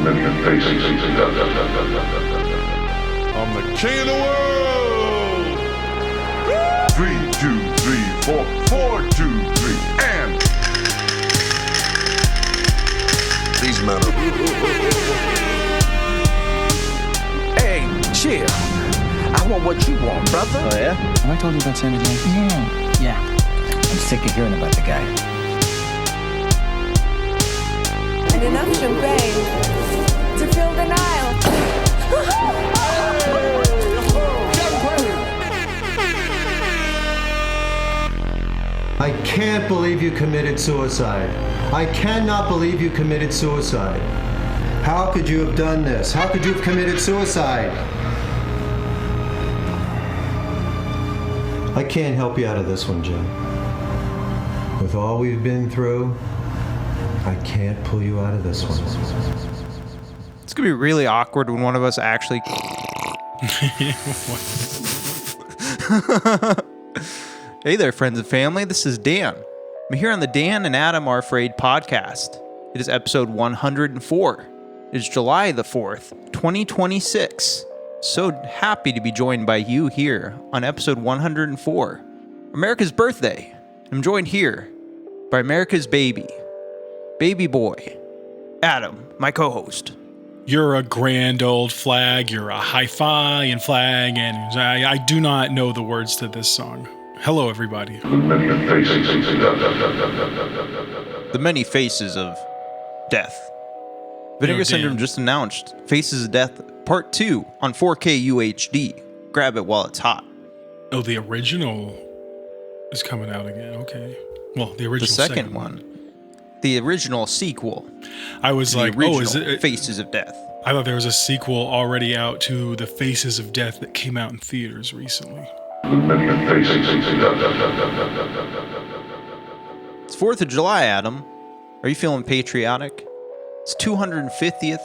I'm the king of the world! 3, 2, 3, 4, 4, 2, 3, and... These men are... Hey, chill. I want what you want, brother. Oh, yeah? Have I told you about Sammy Lane? Yeah. I'm sick of hearing about the guy. And enough champagne to fill the Nile. I can't believe you committed suicide. I cannot believe you committed suicide. How could you have done this? How could you have committed suicide? I can't help you out of this one, Jim. With all we've been through, I can't pull you out of this one. It's going to be really awkward when one of us actually... Hey there, friends and family. This is Dan. I'm here on the Dan and Adam Are Afraid podcast. It is episode 104. It is July the 4th, 2026. So happy to be joined by you here on episode 104, America's birthday. I'm joined here by America's baby boy, Adam, my co-host. You're a grand old flag, you're a hi-fi and flag, and I do not know the words to this song. Hello, everybody. The many faces of death. Vinegar Syndrome just announced Faces of Death Part 2 on 4K UHD. Grab it while it's hot. Oh, the original is coming out again. Okay. Well, the original The second one. The original sequel. I was like, oh, is it Faces of Death? I thought there was a sequel already out to The Faces of Death that came out in theaters recently. It's 4th of July, Adam. Are you feeling patriotic? It's 250th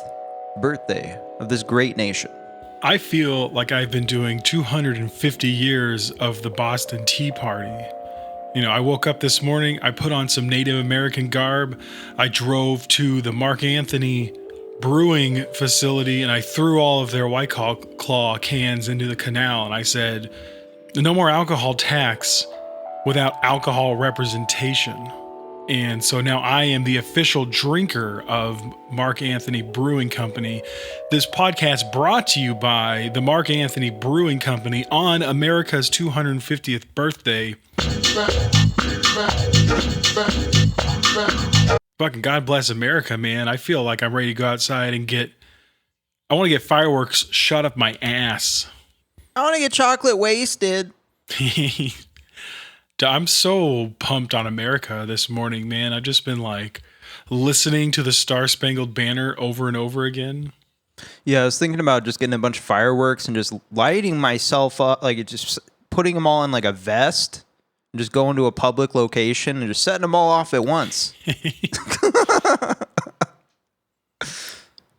birthday of this great nation. I feel like I've been doing 250 years of the Boston Tea Party. You know, I woke up this morning, I put on some Native American garb, I drove to the Mark Anthony brewing facility, and I threw all of their White Claw cans into the canal, and I said, no more alcohol tax without alcohol representation. And so now I am the official drinker of Mark Anthony Brewing Company. This podcast brought to you by the Mark Anthony Brewing Company on America's 250th birthday. Fucking God bless America, man. I feel like I'm ready to go outside and I want to get fireworks shot up my ass. I want to get chocolate wasted. I'm so pumped on America this morning, man. I've just been like listening to the Star Spangled Banner over and over again. Yeah, I was thinking about just getting a bunch of fireworks and just lighting myself up, like just putting them all in like a vest and just going to a public location and just setting them all off at once.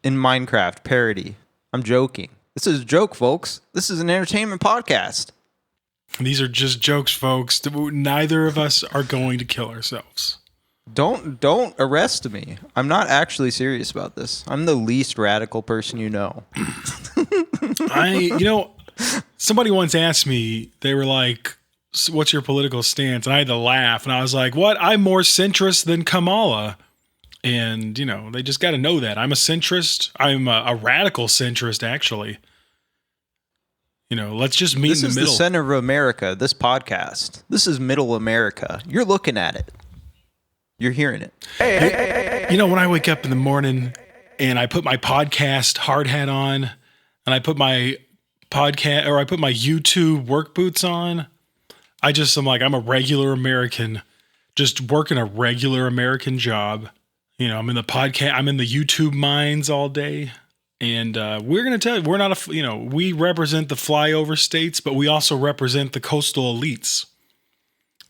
In Minecraft parody. I'm joking. This is a joke, folks. This is an entertainment podcast. These are just jokes, folks. Neither of us are going to kill ourselves. Don't arrest me. I'm not actually serious about this. I'm the least radical person you know. Somebody once asked me, they were like, what's your political stance? And I had to laugh. And I was like, what? I'm more centrist than Kamala. And, they just got to know that. I'm a centrist. I'm a radical centrist, actually. Let's just meet in the middle. This is the center of America, this podcast. This is middle America. You're looking at it. You're hearing it. Hey. When I wake up in the morning and I put my podcast hard hat on and I put my YouTube work boots on, I'm like, I'm a regular American, just working a regular American job. I'm in the podcast, I'm in the YouTube mines all day. And we're going to tell you, we're not we represent the flyover states, but we also represent the coastal elites.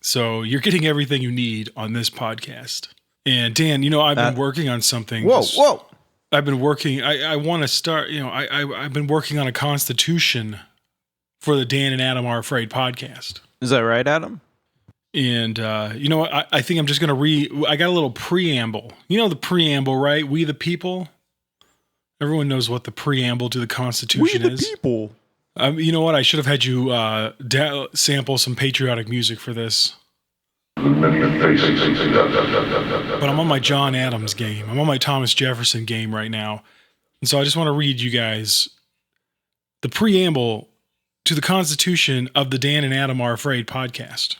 So you're getting everything you need on this podcast. And Dan, I've been working on something. Whoa. I've been working, I want to start, I've been working on a constitution for the Dan and Adam Are Afraid podcast. Is that right, Adam? And I think I'm just going to I got a little preamble. The preamble, right? We the people. Everyone knows what the preamble to the Constitution is. people. You know what? I should have had you sample some patriotic music for this. But I'm on my John Adams game. I'm on my Thomas Jefferson game right now. And so I just want to read you guys the preamble to the Constitution of the Dan and Adam Are Afraid podcast.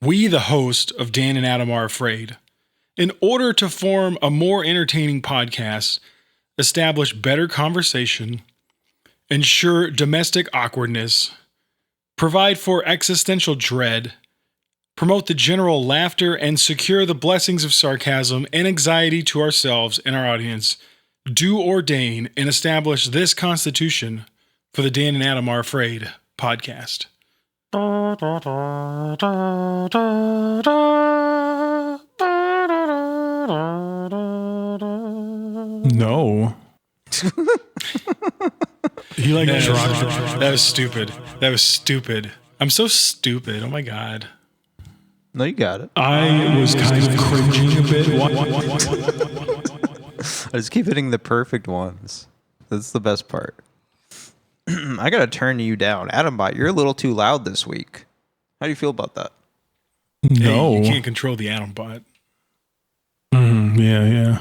We, the host of Dan and Adam Are Afraid, in order to form a more entertaining podcast, establish better conversation, ensure domestic awkwardness, provide for existential dread, promote the general laughter, and secure the blessings of sarcasm and anxiety to ourselves and our audience, do ordain and establish this Constitution for the Dan and Adam Are Afraid podcast. No. You like that? That was stupid. That was stupid. I'm so stupid. Oh my God. No, you got it. I was kind of cringing a bit. I just keep hitting the perfect ones. That's the best part. I gotta turn you down, Adambot. You're a little too loud this week. How do you feel about that? No. Hey, you can't control the Adam bot. Yeah.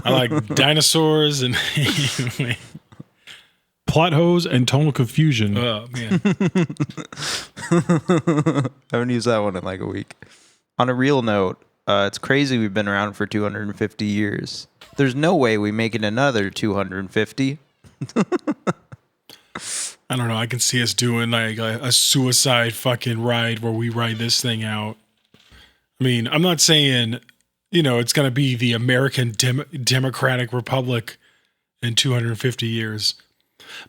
I like dinosaurs and Plot holes and tonal confusion. oh man. I haven't used that one in like a week. On a real note, it's crazy we've been around for 250 years. There's no way we make it another 250. I don't know. I can see us doing like a suicide fucking ride where we ride this thing out. I mean, I'm not saying, it's going to be the American Democratic Republic in 250 years.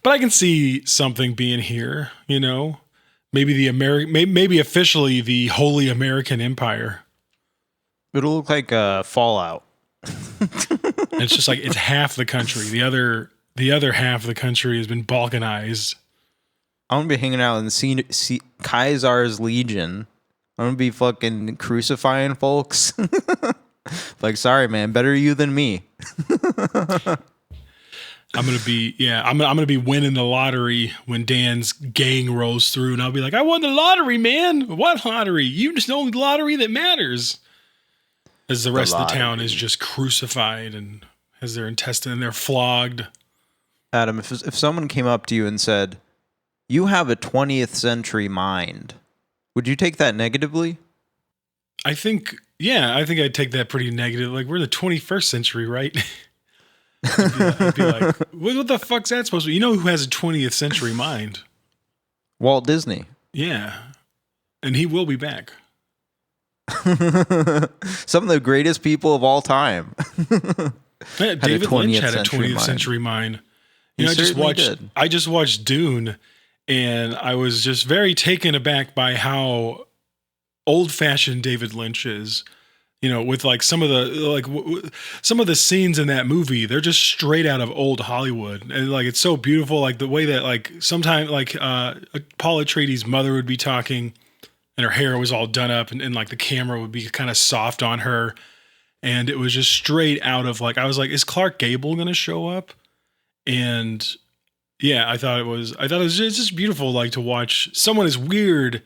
But I can see something being here, maybe maybe officially the Holy American Empire. It'll look like Fallout. And it's just like it's half the country. The other half of the country has been balkanized. I'm gonna be hanging out in Caesar's Legion. I'm gonna be fucking crucifying folks. Like, sorry, man, better you than me. I'm gonna be winning the lottery when Dan's gang rolls through, and I'll be like, I won the lottery, man. What lottery? You just know the lottery that matters. As the rest of the town is just crucified and has their intestine and they're flogged. Adam, if someone came up to you and said, you have a 20th century mind, would you take that negatively? I think I'd take that pretty negative. Like, we're in the 21st century, right? I'd be like, what the fuck's that supposed to be? You know who has a 20th century mind? Walt Disney. Yeah. And he will be back. Some of the greatest people of all time. Yeah, David Lynch had a 20th century mind. I just watched Dune, and I was just very taken aback by how old-fashioned David Lynch is. With like some of the scenes in that movie, they're just straight out of old Hollywood, and like it's so beautiful. Like the way that like sometimes like Paul Atreides' mother would be talking, and her hair was all done up, and like the camera would be kind of soft on her, and it was just straight out of like I was like, is Clark Gable gonna show up? And yeah, I thought it was just beautiful, like to watch someone as weird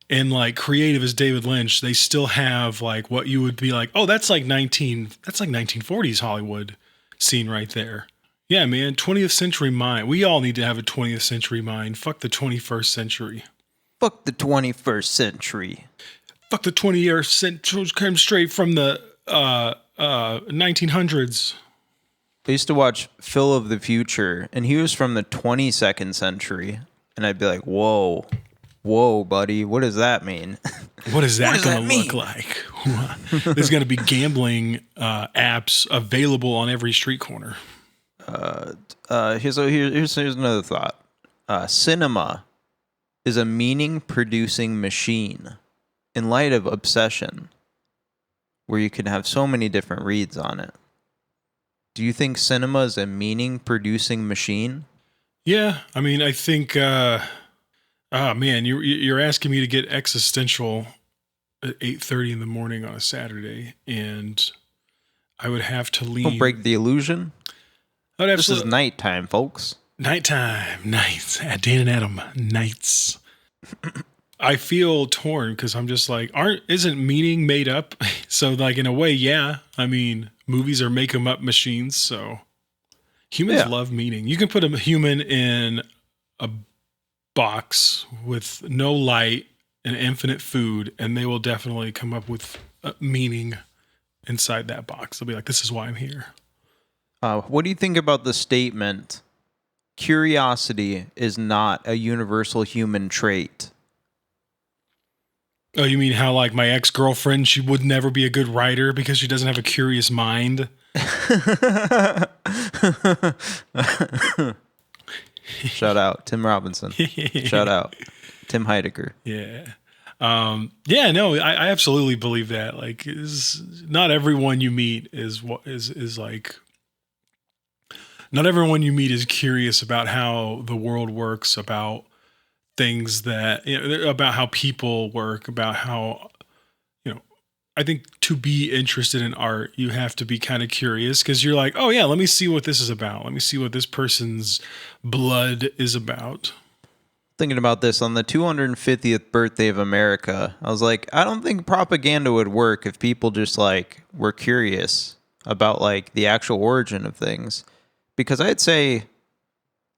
and like creative as David Lynch. They still have like what you would be like, oh, that's like 1940s Hollywood scene right there. Yeah, man, 20th century mind. We all need to have a 20th century mind. Fuck the 21st century. Fuck the 21st century. Fuck the 20th century. Came straight from the 1900s. I used to watch Phil of the Future, and he was from the 22nd century, and I'd be like, whoa, buddy, what does that mean? What is that going to look like? There's going to be gambling apps available on every street corner. Here's another thought. Cinema is a meaning-producing machine in light of obsession, where you can have so many different reads on it. Do you think cinema is a meaning-producing machine? Yeah, I mean, I think. Man, you're asking me to get existential at 8:30 in the morning on a Saturday, and I would have to leave. Don't break the illusion. This is nighttime, folks. Nighttime, nights. Dan and Adam, nights. I feel torn because I'm just like, isn't meaning made up? So like in a way, yeah. I mean, movies are make 'em up machines, so humans love meaning. You can put a human in a box with no light and infinite food, and they will definitely come up with meaning inside that box. They'll be like, this is why I'm here. What do you think about the statement, curiosity is not a universal human trait? Oh, you mean how like my ex-girlfriend, she would never be a good writer because she doesn't have a curious mind? Shout out Tim Robinson. Shout out Tim Heidegger. Yeah. No, I absolutely believe that. Like, not everyone you meet is like, not everyone you meet is curious about how the world works, about things that, about how people work, about how, I think to be interested in art, you have to be kind of curious because you're like, oh yeah, let me see what this is about. Let me see what this person's blood is about. Thinking about this on the 250th birthday of America, I was like, I don't think propaganda would work if people just like were curious about like the actual origin of things. Because I'd say,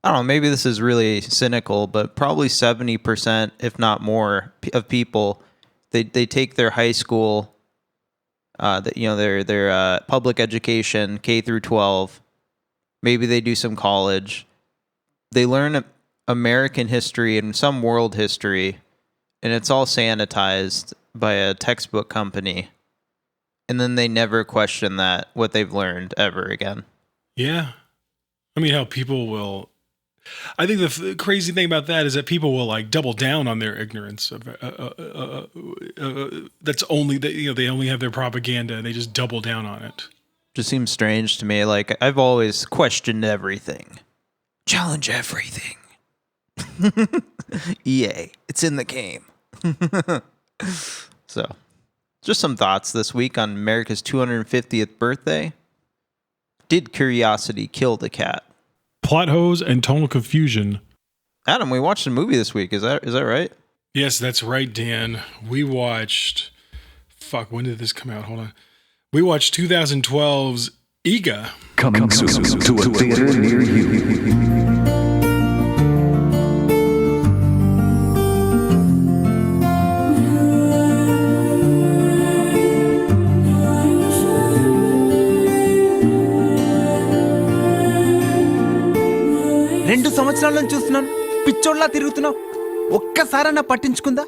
I don't know, maybe this is really cynical, but probably 70%, if not more, of people, they take their high school, their public education, K through 12. Maybe they do some college. They learn American history and some world history, and it's all sanitized by a textbook company. And then they never question what they've learned ever again. Yeah. I mean, how people will... I think the crazy thing about that is that people will like double down on their ignorance of that's only that they only have their propaganda and they just double down on it. Just seems strange to me. Like I've always questioned everything, challenge everything. EA, it's in the game. So, just some thoughts this week on America's 250th birthday. Did curiosity kill the cat? Plot holes and tonal confusion. Adam, we watched a movie this week. Is that right? Yes, that's right, Dan. We watched... when did this come out? Hold on. We watched 2012's Eega. Coming soon to a theater near you. రెండు సంవత్సరాల నుంచి చూస్తున్నాను, పిచ్చోళ్ళ తిరుగుతున్నావు, ఒక్కసారన్నా పట్టించుకుందా?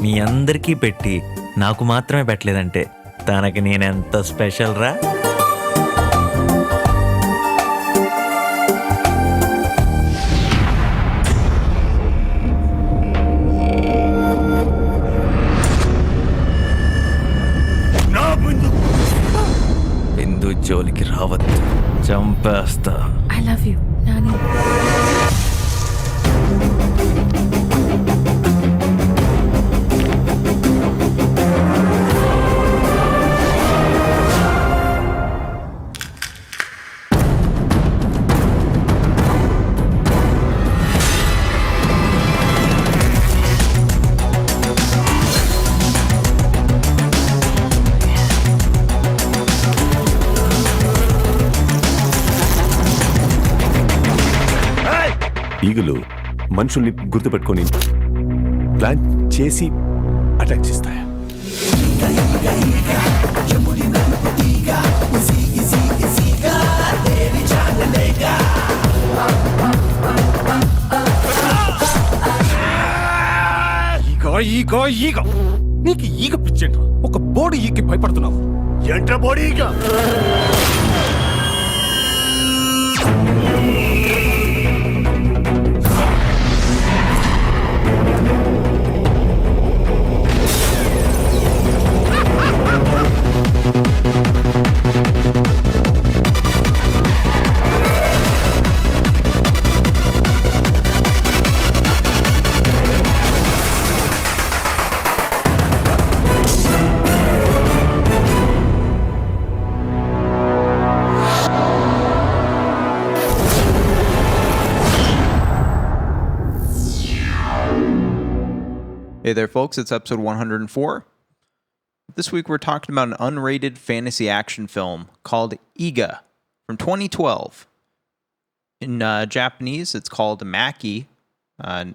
మీ అందరికీ పెట్టి నాకు మాత్రమే పెట్టలేదంటే తనకి నేనెంత స్పెషల్ రా. బిందు జోలికి రావద్దు, చంపేస్తా. I love you, Nani. ఈగలు మనుషుల్ని గుర్తుపెట్టుకొని ప్లాన్ చేసి అటాక్ చేస్తాయి. ఈగ నీకు ఈగ పిచ్చేంట్రా? ఒక బోడి ఈగకి భయపడుతున్నావు ఏంట్రా? బోడి ఈగ Hey there, folks. It's episode 104. This week we're talking about an unrated fantasy action film called Eega from 2012. In Japanese, it's called Maki. I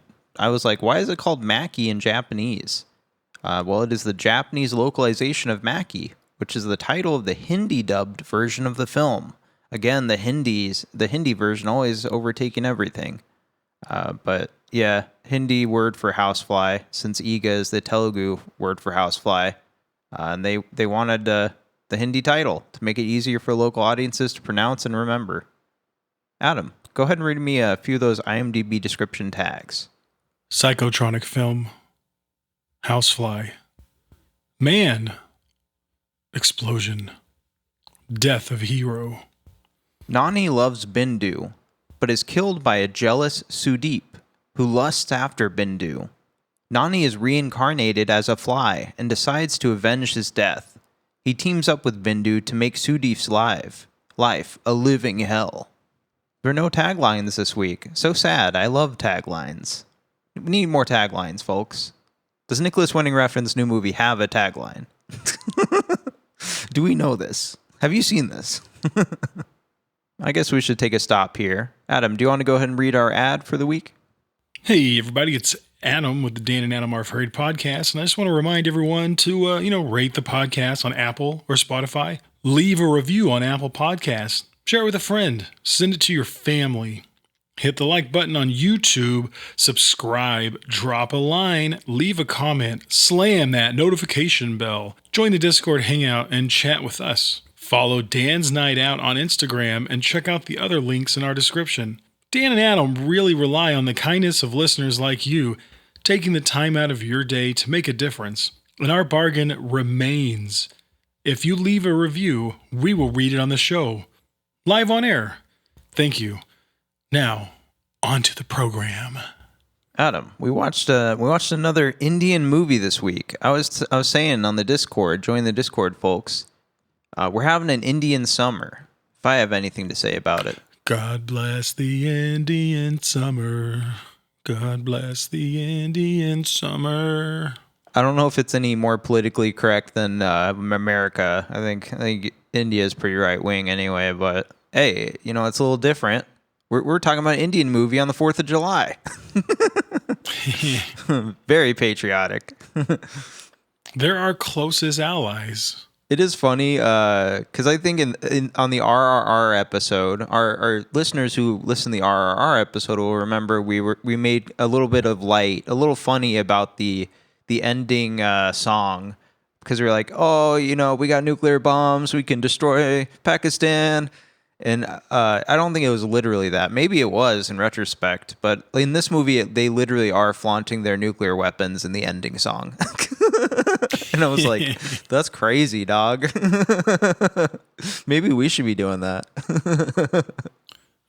was like, why is it called Maki in Japanese? Well, it is the Japanese localization of Maki, which is the title of the Hindi-dubbed version of the film. Again, the Hindi version always overtaking everything. But yeah, Hindi word for housefly, since Eega is the Telugu word for housefly. And they wanted the Hindi title to make it easier for local audiences to pronounce and remember. Adam, go ahead and read me a few of those IMDb description tags. Psychotronic film. Housefly. Man. Explosion. Death of hero. Nani loves Bindu, but is killed by a jealous Sudeep, who lusts after Bindu. Nani is reincarnated as a fly and decides to avenge his death. He teams up with Bindu to make Sudeep's life a living hell. There are no taglines this week. So sad. I love taglines. We need more taglines, folks. Does Nicholas Winding Refn's new movie have a tagline? Do we know this? Have you seen this? I guess we should take a stop here. Adam, do you want to go ahead and read our ad for the week? Hey, everybody, it's Adam with the Dan and Adam REBORN podcast, and I just want to remind everyone to, rate the podcast on Apple or Spotify. Leave a review on Apple Podcasts. Share it with a friend. Send it to your family. Hit the like button on YouTube. Subscribe. Drop a line. Leave a comment. Slam that notification bell. Join the Discord hangout and chat with us. Follow Dan's Night Out on Instagram and check out the other links in our description. Dan and Adam really rely on the kindness of listeners like you, taking the time out of your day to make a difference. And our bargain remains. If you leave a review, we will read it on the show. Live on air. Thank you. Now, on to the program. Adam, we watched another Indian movie this week. I was saying on the Discord, join the Discord, folks. We're having an Indian summer, if I have anything to say about it. God bless the Indian summer. God bless the Indian summer. I don't know if it's any more politically correct than America. I think India is pretty right wing anyway. But hey, it's a little different. We're talking about an Indian movie on the 4th of July. Very patriotic. They're our closest allies. It is funny because I think on the RRR episode, our listeners who listen to the RRR episode will remember we made a little bit of light, a little funny about the ending song, because we were like, we got nuclear bombs, we can destroy Pakistan. And I don't think it was literally that. Maybe it was in retrospect, but in this movie, they literally are flaunting their nuclear weapons in the ending song. And I was like, that's crazy, dog. Maybe we should be doing that.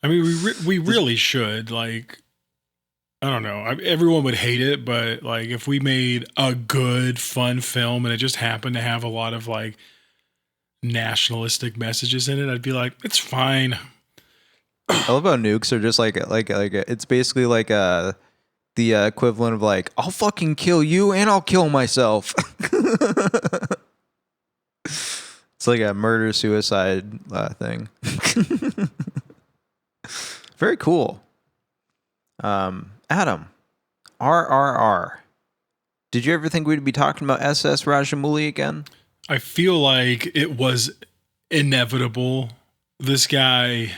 I mean, we really should. Like, I don't know. Everyone would hate it, but like, if we made a good, fun film and it just happened to have a lot of like nationalistic messages in it, I'd be like, it's fine. I love how nukes are just like it's basically like the equivalent of like, I'll fucking kill you and I'll kill myself. It's like a murder-suicide thing. Very cool. Adam, RRR. Did you ever think we'd be talking about SS Rajamouli again? I feel like it was inevitable. This guy,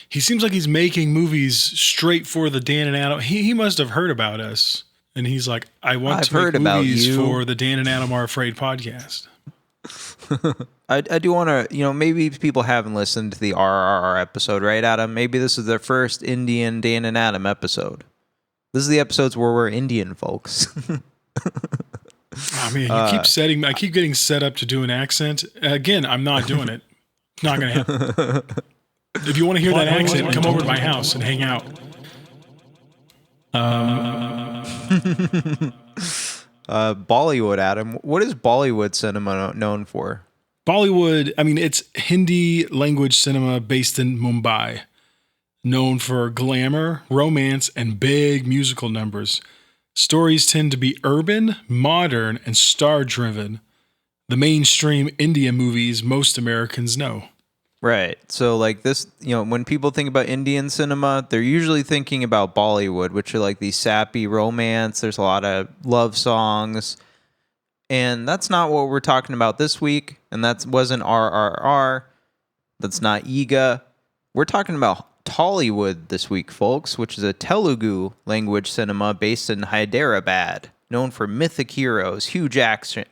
he seems like he's making movies straight for the Dan and Adam. He must have heard about us. And he's like, I want to make movies for the Dan and Adam Are Afraid podcast. I do want to, maybe people haven't listened to the RRR episode, right, Adam? Maybe this is their first Indian Dan and Adam episode. This is the episodes where we're Indian, folks. Oh, man, I keep getting set up to do an accent. Again, I'm not doing it. It's not going to happen. If you want to hear that accent, come over to my house and hang out. Bollywood, Adam. What is Bollywood cinema known for? Bollywood, it's Hindi language cinema based in Mumbai. Known for glamour, romance, and big musical numbers. Stories tend to be urban, modern, and star-driven. The mainstream India movies most Americans know. Right. So like this, when people think about Indian cinema, they're usually thinking about Bollywood, which are like these sappy romance. There's a lot of love songs. And that's not what we're talking about this week. And that wasn't RRR. That's not Eega. We're talking about Tollywood this week, folks, which is a Telugu language cinema based in Hyderabad, known for mythic heroes, huge action,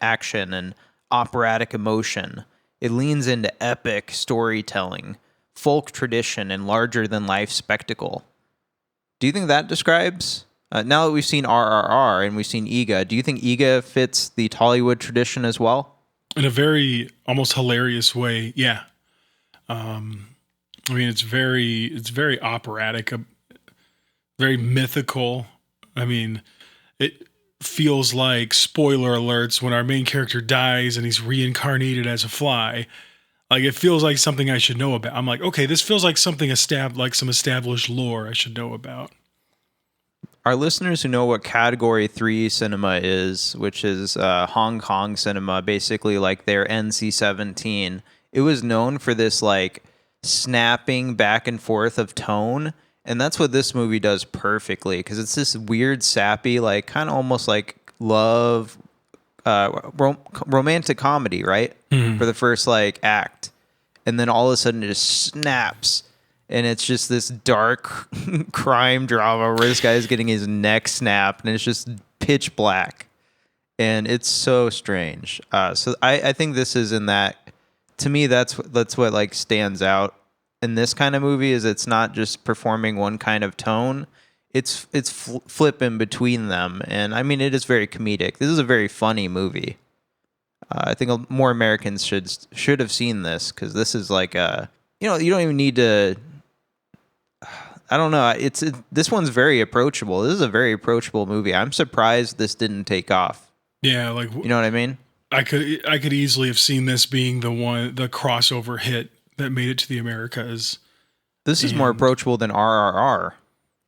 and operatic emotion. It leans into epic storytelling, folk tradition, and larger-than-life spectacle. Do you think that describes... now that we've seen RRR and we've seen Eega, do you think Eega fits the Tollywood tradition as well? In a very almost hilarious way, yeah. It's very operatic, very mythical. It feels like, spoiler alerts, when our main character dies and he's reincarnated as a fly. Like, it feels like something I should know about. I'm like, okay, this feels like something like some established lore I should know about. Our listeners who know what Category 3 cinema is, which is Hong Kong cinema, basically like their NC-17, it was known for this like snapping back and forth of tone, and that's what this movie does perfectly, because it's this weird sappy, like kind of almost like love, romantic comedy, right? Mm-hmm. For the first like act, and then all of a sudden it just snaps. And it's just this dark crime drama where this guy is getting his neck snapped, and it's just pitch black. And it's so strange. So I think this is in that. To me, that's what like stands out in this kind of movie, is it's not just performing one kind of tone. It's flipping between them. And it is very comedic. This is a very funny movie. I think more Americans should have seen this, because this is like a, you don't even need to... I don't know. This one's very approachable. This is a very approachable movie. I'm surprised this didn't take off. Yeah, like, you know what I mean? I could easily have seen this being the crossover hit that made it to the Americas. This is more approachable than RRR.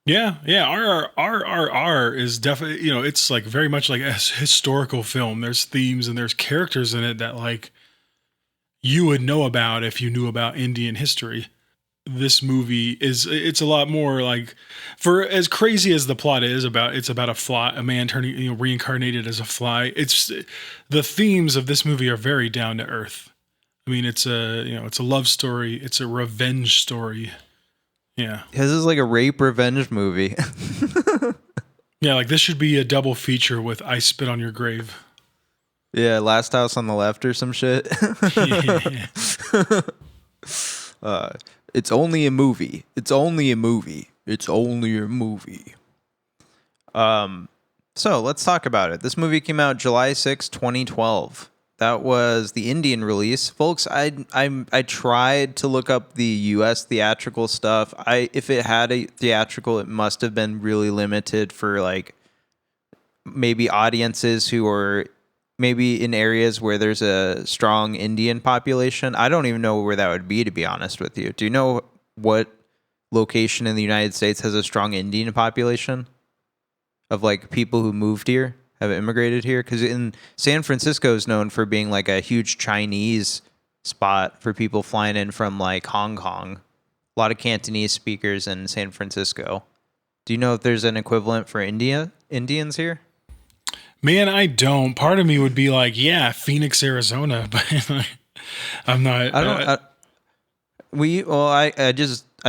Yeah. RRR is definitely, it's like very much like a historical film. There's themes and there's characters in it that like you would know about if you knew about Indian history. This movie it's a lot more like, for as crazy as the plot is it's about a man turning, reincarnated as a fly. It's the themes of this movie are very down to earth. It's a love story. It's a revenge story. Yeah. This is like a rape revenge movie. Yeah. Like this should be a double feature with I Spit on Your Grave. Yeah. Last House on the Left or some shit. Yeah. It's only a movie. It's only a movie. It's only a movie. So let's talk about it. This movie came out July 6, 2012. That was the Indian release. Folks, I tried to look up the US theatrical stuff. If it had a theatrical, it must have been really limited for like maybe audiences who are maybe in areas where there's a strong Indian population. I don't even know where that would be, to be honest with you. Do you know what location in the United States has a strong Indian population of like people who moved here, have immigrated here? Because in San Francisco is known for being like a huge Chinese spot for people flying in from like Hong Kong. A lot of Cantonese speakers in San Francisco. Do you know if there's an equivalent for Indians here? Man, I don't. Part of me would be like, yeah, Phoenix, Arizona, but I'm not. I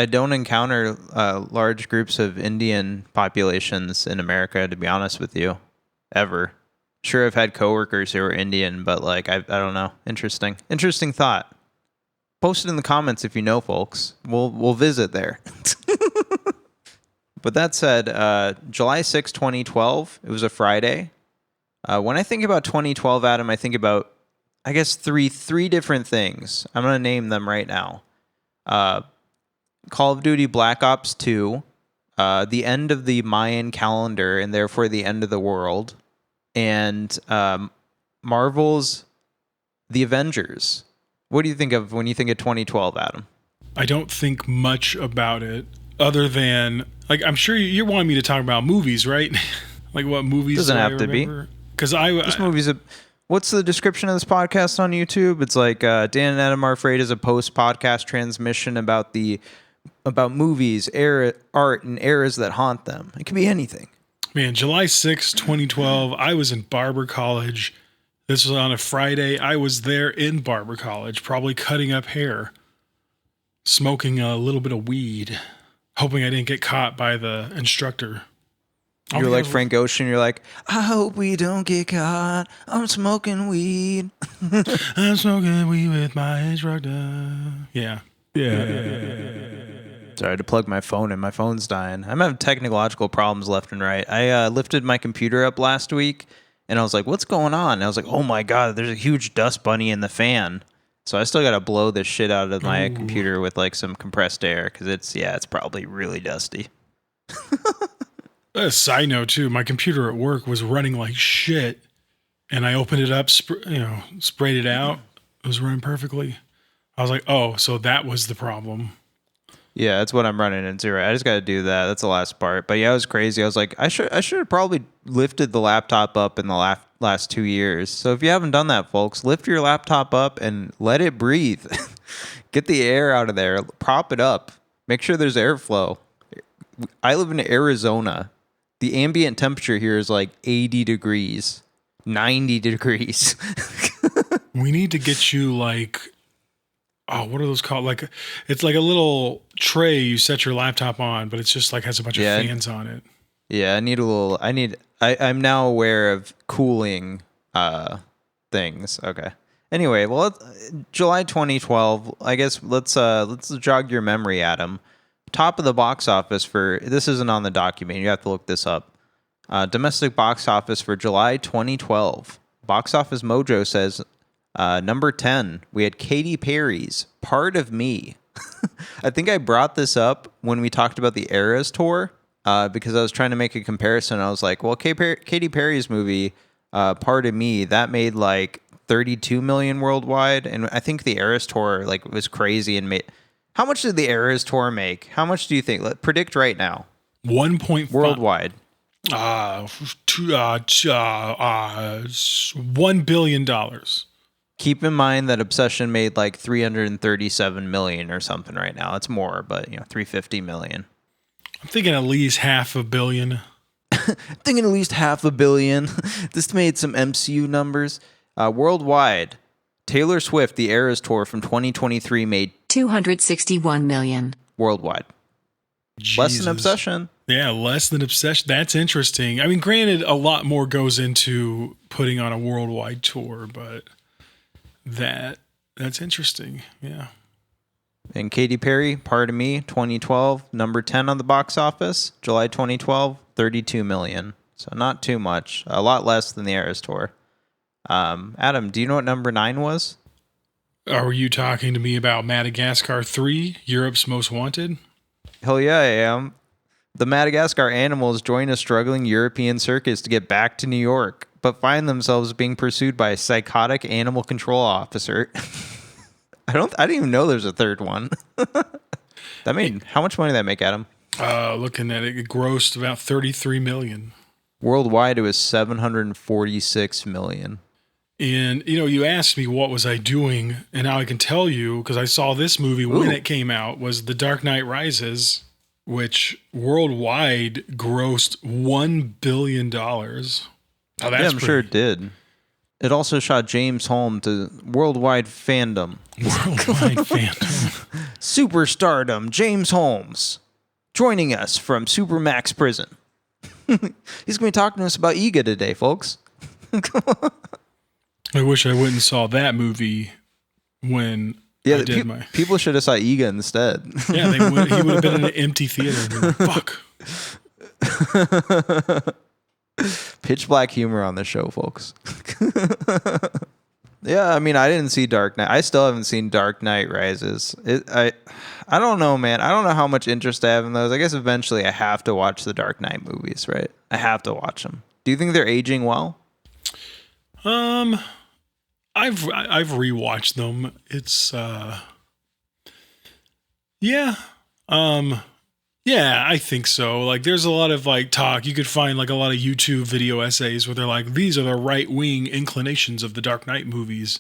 don't encounter large groups of Indian populations in America, to be honest with you, ever. Sure, I've had coworkers who are Indian, but like I don't know. Interesting thought. Post it in the comments if you know, folks. We'll visit there. But that said, July 6, 2012. It was a Friday. When I think about 2012, Adam, I think about, I guess, three different things. I'm going to name them right now. Call of Duty Black Ops 2, the end of the Mayan calendar, and therefore the end of the world, and Marvel's The Avengers. What do you think of when you think of 2012, Adam? I don't think much about it, other than, like, I'm sure you're wanting me to talk about movies, right? Like what movies Doesn't do have I to be. remember? Because This movie's what's the description of this podcast on YouTube? It's like Dan and Adam Are Afraid is a post-podcast transmission about movies, art, and eras that haunt them. It can be anything. Man, July 6, 2012, I was in Barber College. This was on a Friday. I was there in Barber College, probably cutting up hair, smoking a little bit of weed, hoping I didn't get caught by the instructor. You're like Frank Ocean. You're like, I hope we don't get caught. I'm smoking weed. I'm smoking weed with my instructor. Yeah. Sorry, I had to plug my phone in. My phone's dying. I'm having technological problems left and right. I lifted my computer up last week, and I was like, what's going on? And I was like, oh my God, there's a huge dust bunny in the fan. So I still got to blow this shit out of my computer with like some compressed air because it's probably really dusty. A side note too, my computer at work was running like shit, and I opened it up, sprayed it out. It was running perfectly. I was like, oh, so that was the problem. Yeah, that's what I'm running into. Right, I just got to do that. That's the last part. But yeah, it was crazy. I was like, I should have probably lifted the laptop up in the last 2 years. So if you haven't done that, folks, lift your laptop up and let it breathe. Get the air out of there. Prop it up. Make sure there's airflow. I live in Arizona. The ambient temperature here is like 80 degrees, 90 degrees. We need to get you like, what are those called? Like, it's like a little tray you set your laptop on, but it's just like has a bunch of fans on it. Yeah, I'm now aware of cooling things. Okay. Anyway, well, July 2012. I guess let's jog your memory, Adam. Top of the box office this isn't on the document. You have to look this up. Domestic box office for July 2012. Box Office Mojo says number 10. We had Katy Perry's "Part of Me." I think I brought this up when we talked about the Eras tour because I was trying to make a comparison. I was like, well, Katy Perry's movie "Part of Me" that made like 32 million worldwide, and I think the Eras tour like was crazy and made. How much did the Eras tour make? How much do you think? Let's predict right now. 1.5 worldwide. $1 billion. Keep in mind that Obsession made like 337 million or something right now. It's more, but 350 million. I'm thinking at least $500 million. Thinking at least $500 million. This made some MCU numbers. Worldwide, Taylor Swift, the Eras tour from 2023 made 261 million. Worldwide. Jesus. Less than Obsession. Yeah, less than Obsession. That's interesting. I mean, granted, a lot more goes into putting on a worldwide tour, but that's interesting. Yeah. And Katy Perry, "Part of Me," 2012, number 10 on the box office. July 2012, 32 million. So not too much. A lot less than the Eras tour. Adam, do you know what number 9 was? Are you talking to me about Madagascar 3, Europe's Most Wanted? Hell yeah, I am. The Madagascar animals join a struggling European circus to get back to New York, but find themselves being pursued by a psychotic animal control officer. I didn't even know there's a third one. How much money did that make, Adam? Looking at it grossed about 33 million. Worldwide, it was 746 million. And, you asked me what was I doing, and now I can tell you, because I saw this movie when it came out, was The Dark Knight Rises, which worldwide grossed $1 billion. Oh, I'm sure it did. It also shot James Holm to worldwide fandom. Worldwide fandom. Superstardom, James Holmes, joining us from Supermax Prison. He's going to be talking to us about Eega today, folks. I wish I went and saw that movie when I did my... People should have saw Eega instead. Yeah, he would have been in an empty theater. And been like, fuck. Pitch black humor on the show, folks. Yeah, I mean, I didn't see Dark Knight. I still haven't seen Dark Knight Rises. I don't know, man. I don't know how much interest I have in those. I guess eventually I have to watch the Dark Knight movies, right? I have to watch them. Do you think they're aging well? I've rewatched them. It's yeah. Yeah, I think so. Like, there's a lot of like talk. You could find like a lot of YouTube video essays where they're like, these are the right wing inclinations of the Dark Knight movies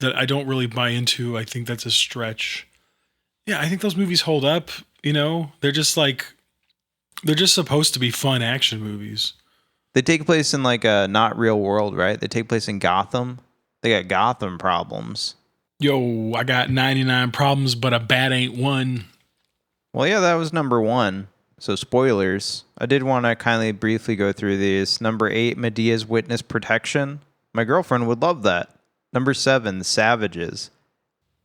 that I don't really buy into. I think that's a stretch. Yeah, I think those movies hold up. You know, they're just supposed to be fun action movies. They take place in like a not real world, right? They take place in Gotham. They got Gotham problems. Yo, I got 99 problems, but a bat ain't one. Well, yeah, that was number 1. So spoilers. I did want to kindly briefly go through these. Number 8, Medea's Witness Protection. My girlfriend would love that. Number 7, The Savages.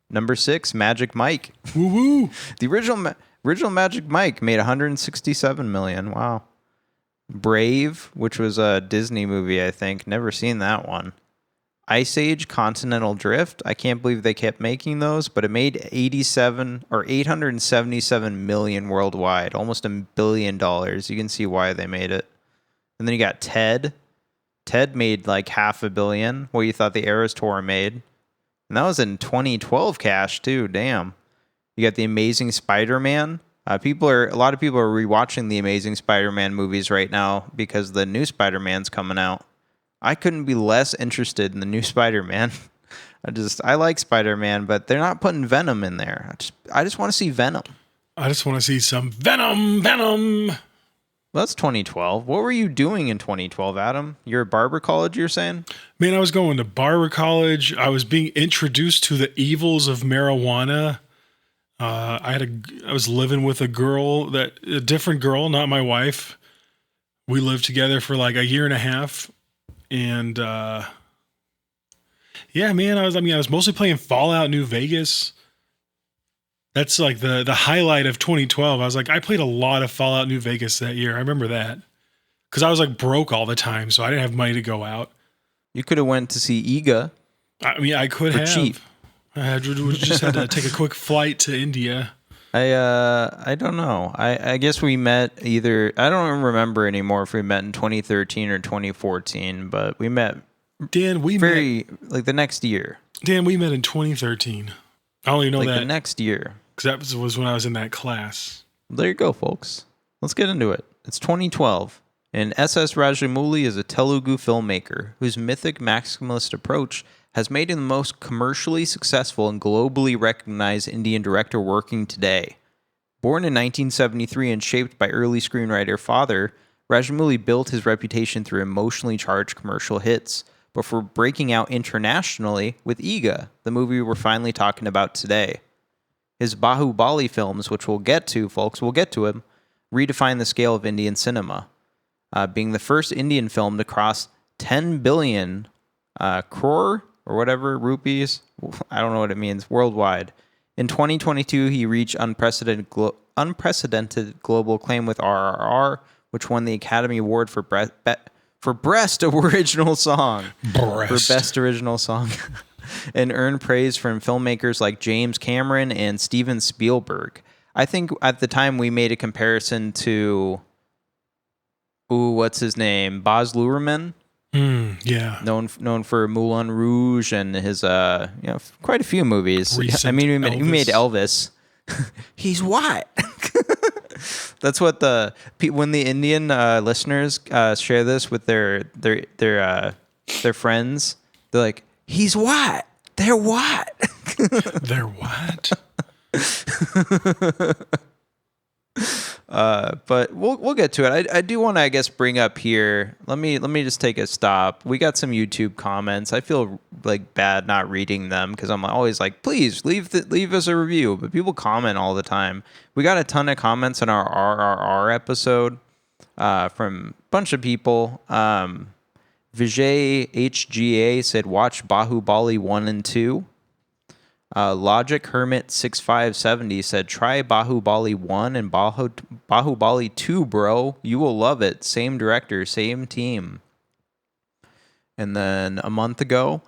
Number 6, Magic Mike. Woo woo. The original Magic Mike made 167 million. Wow. Brave, which was a Disney movie, I think. Never seen that one. Ice Age, Continental Drift. I can't believe they kept making those, but it made 877 million worldwide, almost $1 billion. You can see why they made it. And then you got Ted. Ted made like $500 million, what you thought the Eras Tour made. And that was in 2012 cash too. Damn. You got The Amazing Spider-Man. A lot of people are rewatching the Amazing Spider-Man movies right now because the new Spider-Man's coming out. I couldn't be less interested in the new Spider-Man. I like Spider-Man, but they're not putting Venom in there. I just want to see Venom. I just want to see some Venom. Well, that's 2012. What were you doing in 2012, Adam? You're at barber college, you're saying? Man, I was going to barber college. I was being introduced to the evils of marijuana. I was living with a different girl, not my wife. We lived together for like a year and a half. And yeah, man, I was mostly playing Fallout New Vegas. That's like the highlight of 2012. I was like, I played a lot of Fallout New Vegas that year. I remember that because I was like broke all the time, so I didn't have money to go out. You could have went to see Eega. I mean, I could have. Cheap. I just had to take a quick flight to India. I don't know. I guess we met either. I don't remember anymore if we met in 2013 or 2014, but we met. Dan, like the next year. Dan, we met in 2013. I only know that the next year because that was when I was in that class. There you go, folks. Let's get into it. It's 2012, and SS Rajamouli is a Telugu filmmaker whose mythic maximalist approach has made him the most commercially successful and globally recognized Indian director working today. Born in 1973 and shaped by early screenwriter father, Rajamouli built his reputation through emotionally charged commercial hits, before breaking out internationally with Eega, the movie we're finally talking about today. His Bahubali films, which we'll get to, folks, we'll get to him, redefine the scale of Indian cinema, being the first Indian film to cross 10 billion crore or whatever, rupees, I don't know what it means, worldwide. In 2022, he reached unprecedented global acclaim with RRR, which won the Academy Award for Best Original Song. For Best Original Song. And earned praise from filmmakers like James Cameron and Steven Spielberg. I think at the time we made a comparison to, what's his name? Baz Luhrmann. Yeah. Known for Moulin Rouge and his quite a few movies. Recent I mean, we made Elvis. He's white. That's what when the Indian listeners share this with their friends, they're like, he's white. They're white. They're white. But we'll get to it. I do want to, I guess, bring up here. Let me just take a stop. We got some YouTube comments. I feel like bad not reading them because I'm always like, please leave us a review. But people comment all the time. We got a ton of comments on our RRR episode from a bunch of people. Vijay HGA said, watch Bahubali 1 and 2. Logic Hermit 6570 said, try Bahubali 1 and Bahubali 2, bro. You will love it. Same director, same team. And then a month ago,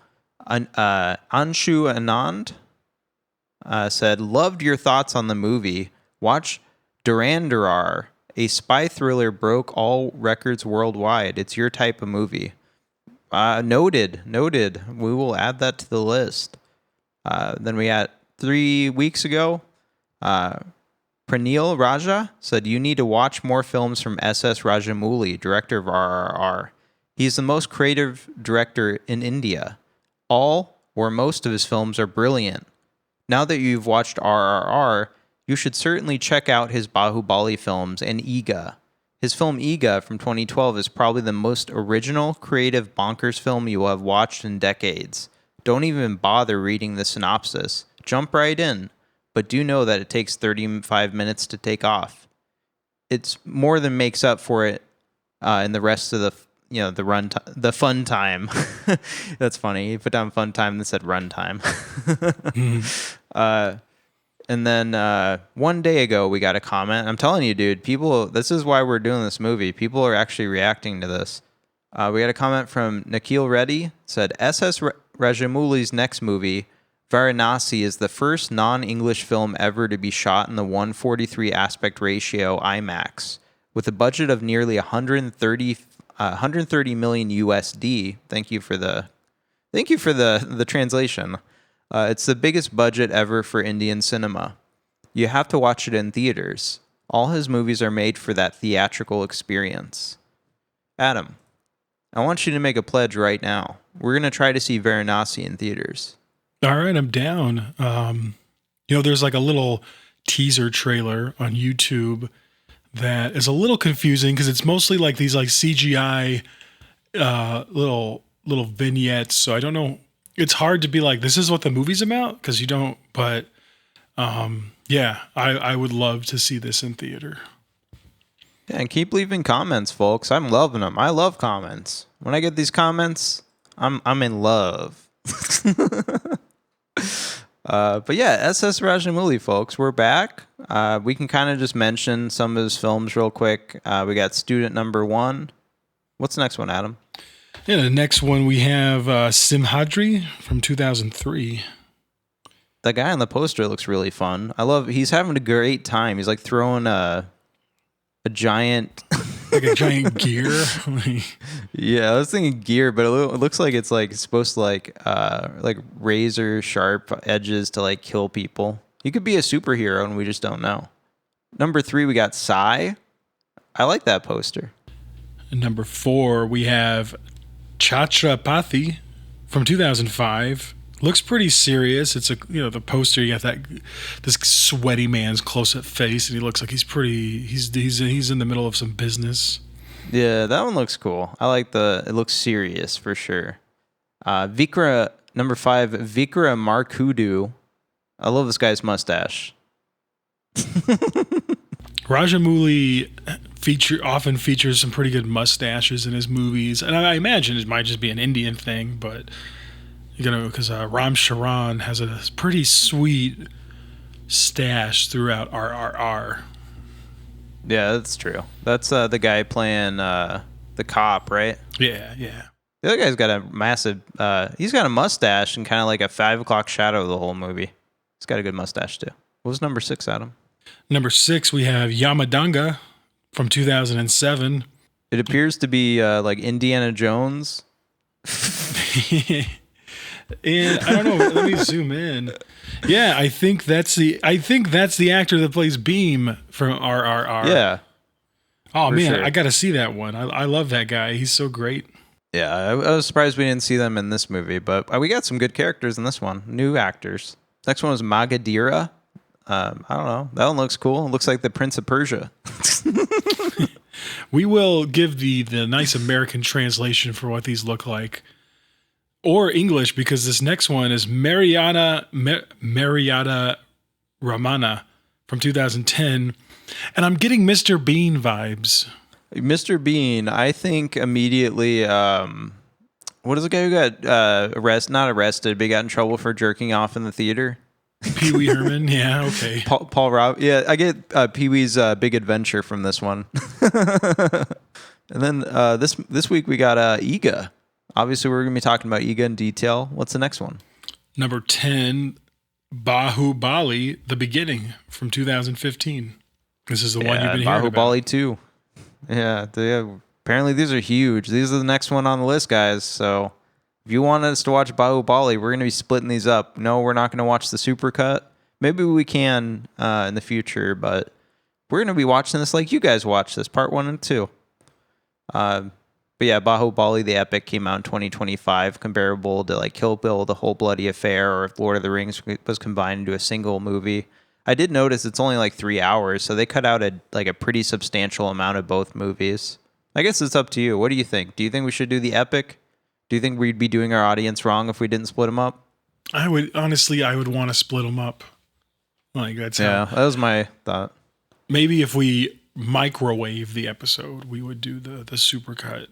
Anshu Anand said, loved your thoughts on the movie. Watch Durandarar, a spy thriller broke all records worldwide. It's your type of movie. Noted. We will add that to the list. Then we had 3 weeks ago, Pranil Raja said, you need to watch more films from SS Rajamouli, director of RRR. He's the most creative director in India. All or most of his films are brilliant. Now that you've watched RRR, you should certainly check out his Bahubali films and Eega. His film Eega from 2012 is probably the most original, creative, bonkers film you will have watched in decades. Don't even bother reading the synopsis. Jump right in. But do know that it takes 35 minutes to take off. It's more than makes up for it in the rest of the the fun time. That's funny. He put down fun time and said run time. And then 1 day ago, we got a comment. I'm telling you, dude, people, this is why we're doing this movie. People are actually reacting to this. We got a comment from Nikhil Reddy. It said, SS Rajamouli's next movie, Varanasi, is the first non-English film ever to be shot in the 1:43 aspect ratio IMAX. With a budget of nearly 130 million USD. Thank you for the translation. It's the biggest budget ever for Indian cinema. You have to watch it in theaters. All his movies are made for that theatrical experience. Adam, I want you to make a pledge right now. We're going to try to see Varanasi in theaters. All right, I'm down. There's like a little teaser trailer on YouTube that is a little confusing because it's mostly like these like CGI little vignettes. So I don't know. It's hard to be like, this is what the movie's about because you don't. But I would love to see this in theater. Yeah, and keep leaving comments, folks. I'm loving them. I love comments. When I get these comments, I'm in love. But yeah, SS Rajamouli, folks, we're back. We can kind of just mention some of his films real quick. We got Student Number 1. What's the next one, Adam? Yeah, the next one we have Simhadri from 2003. The guy on the poster looks really fun. He's having a great time. He's like throwing a giant... like a giant gear. Yeah, I was thinking gear, but it looks like it's like supposed to like razor sharp edges to like kill people. He could be a superhero and we just don't know. Number 3, we got Psy. I like that poster. And number 4, we have Chhatrapati from 2005. Looks pretty serious. It's the poster, you got this sweaty man's close-up face, and he looks like he's in the middle of some business. Yeah, that one looks cool. I like it looks serious for sure. Vikra, number 5, Vikra Markudu. I love this guy's mustache. Rajamouli often features some pretty good mustaches in his movies, and I imagine it might just be an Indian thing, but because Ram Charan has a pretty sweet stash throughout RRR. Yeah, that's true. That's the guy playing the cop, right? Yeah. The other guy's got a massive, he's got a mustache and kind of like a 5 o'clock shadow the whole movie. He's got a good mustache too. What was number 6, Adam? Number 6, we have Yamadanga from 2007. It appears to be like Indiana Jones. And I don't know. Let me zoom in. Yeah, I think that's the actor that plays Beam from RRR. Yeah. Oh man, sure. I got to see that one. I love that guy. He's so great. Yeah, I was surprised we didn't see them in this movie, but we got some good characters in this one. New actors. Next one was Magadira. I don't know. That one looks cool. It looks like the Prince of Persia. We will give the nice American translation for what these look like. Or English, because this next one is Mariana Ramana from 2010. And I'm getting Mr. Bean vibes. Mr. Bean, I think immediately, what is the guy who got not arrested, but he got in trouble for jerking off in the theater? Pee Wee Herman, yeah, okay. Paul Rob, yeah, I get Pee Wee's Big Adventure from this one. And then this week we got Eega. Obviously, we're going to be talking about Eega in detail. What's the next one? Number 10, Bahubali, The Beginning from 2015. This is the one you've been hearing about. Bahubali 2. Yeah, apparently these are huge. These are the next one on the list, guys. So if you want us to watch Bahubali, we're going to be splitting these up. No, we're not going to watch the supercut. Maybe we can in the future, but we're going to be watching this like you guys watched this, part 1 and 2. But yeah, Bahubali the Epic came out in 2025, comparable to like Kill Bill, The Whole Bloody Affair, or if Lord of the Rings was combined into a single movie. I did notice it's only like 3 hours, so they cut out a pretty substantial amount of both movies. I guess it's up to you. What do you think? Do you think we should do the Epic? Do you think we'd be doing our audience wrong if we didn't split them up? I would want to split them up. Like that was my thought. Maybe if we microwave the episode, we would do the supercut.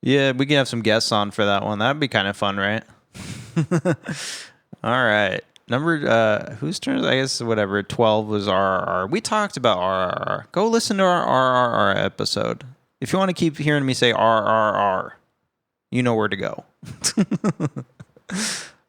Yeah, we can have some guests on for that one. That'd be kind of fun, right? All right. Whose turn? I guess whatever. 12 was RRR. We talked about RRR. Go listen to our RRR episode. If you want to keep hearing me say RRR, you know where to go.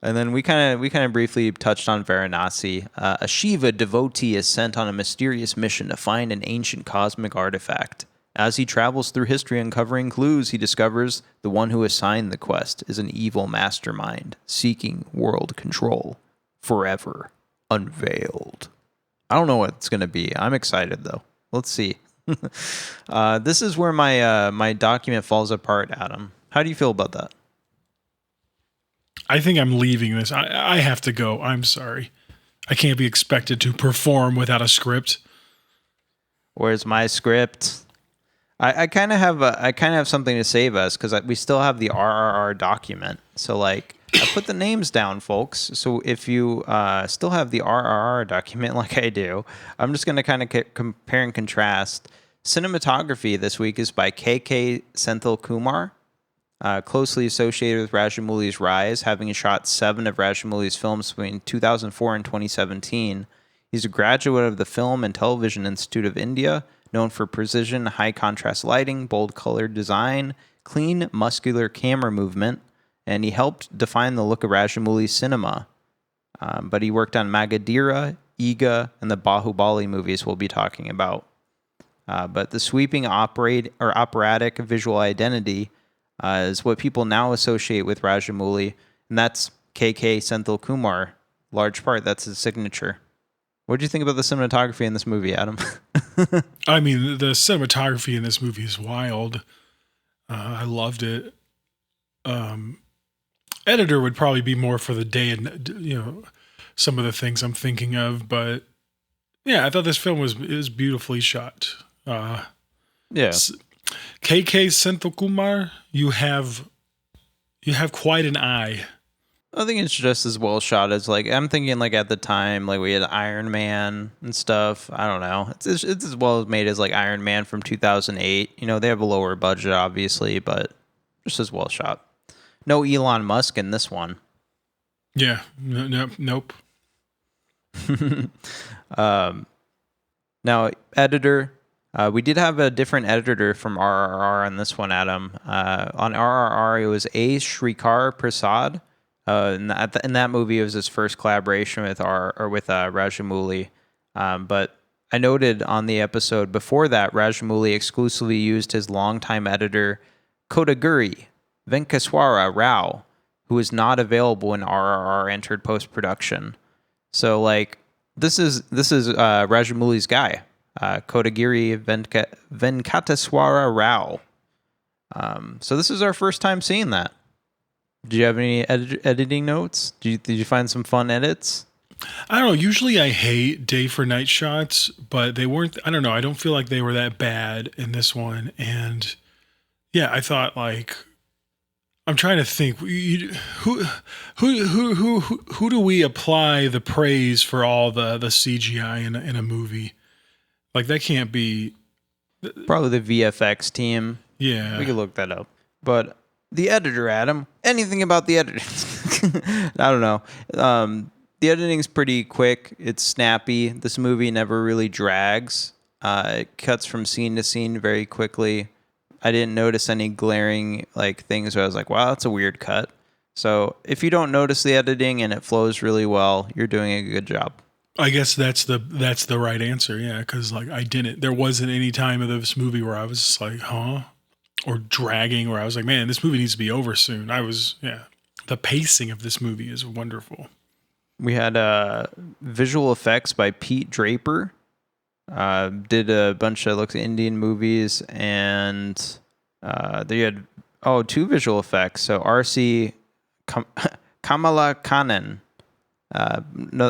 And then we kind of briefly touched on Varanasi. A Shiva devotee is sent on a mysterious mission to find an ancient cosmic artifact. As he travels through history uncovering clues, he discovers the one who assigned the quest is an evil mastermind seeking world control. Forever unveiled. I don't know what it's going to be. I'm excited, though. Let's see. This is where my document falls apart, Adam. How do you feel about that? I think I'm leaving this. I have to go. I'm sorry. I can't be expected to perform without a script. Where's my script? I kind of have something to save us because we still have the RRR document. So like I put the names down, folks. So if you still have the RRR document like I do, I'm just going to kind of compare and contrast. Cinematography this week is by KK Senthil Kumar. Closely associated with Rajamouli's rise, having shot 7 of Rajamouli's films between 2004 and 2017. He's a graduate of the Film and Television Institute of India, known for precision, high-contrast lighting, bold color design, clean, muscular camera movement, and he helped define the look of Rajamouli's cinema. But he worked on Magadira, Eega, and the Bahubali movies we'll be talking about. But the sweeping operatic visual identity is what people now associate with Rajamouli, and that's KK Senthil Kumar. Large part, that's his signature. What do you think about the cinematography in this movie, Adam? I mean, the cinematography in this movie is wild. I loved it. Editor would probably be more for the day and some of the things I'm thinking of, but yeah, I thought this film was beautifully shot. Yeah. KK Senthil Kumar, you have quite an eye. I think it's just as well shot as I'm thinking at the time we had Iron Man and stuff. I don't know. It's as well made as Iron Man from 2008. They have a lower budget obviously, but just as well shot. No Elon Musk in this one. Yeah. Nope. Now editor. We did have a different editor from RRR on this one, Adam. On RRR, it was A. Shrikar Prasad. In that movie, it was his first collaboration with Rajamouli. But I noted on the episode before that, Rajamouli exclusively used his longtime editor, Kodagiri Venkateswara Rao, who was not available when RRR entered post-production. So, this is Rajamouli's guy. Kodagiri Venkateswara Rao. So this is our first time seeing that. Do you have any editing notes? Did you find some fun edits? I don't know. Usually I hate day for night shots, but they weren't. I don't know. I don't feel like they were that bad in this one. And yeah, I thought I'm trying to think. Who do we apply the praise for all the CGI in a movie? That can't be... Probably the VFX team. Yeah. We could look that up. But the editor, Adam, anything about the editing? I don't know. The editing's pretty quick. It's snappy. This movie never really drags. It cuts from scene to scene very quickly. I didn't notice any glaring things where I was like, wow, that's a weird cut. So if you don't notice the editing and it flows really well, you're doing a good job. I guess that's the right answer, yeah, because there wasn't any time of this movie where I was just huh? Or dragging, where I was like, man, this movie needs to be over soon. The pacing of this movie is wonderful. We had visual effects by Pete Draper. Did a bunch of Indian movies, and they had two visual effects. So R.C. Kamala Kanan, a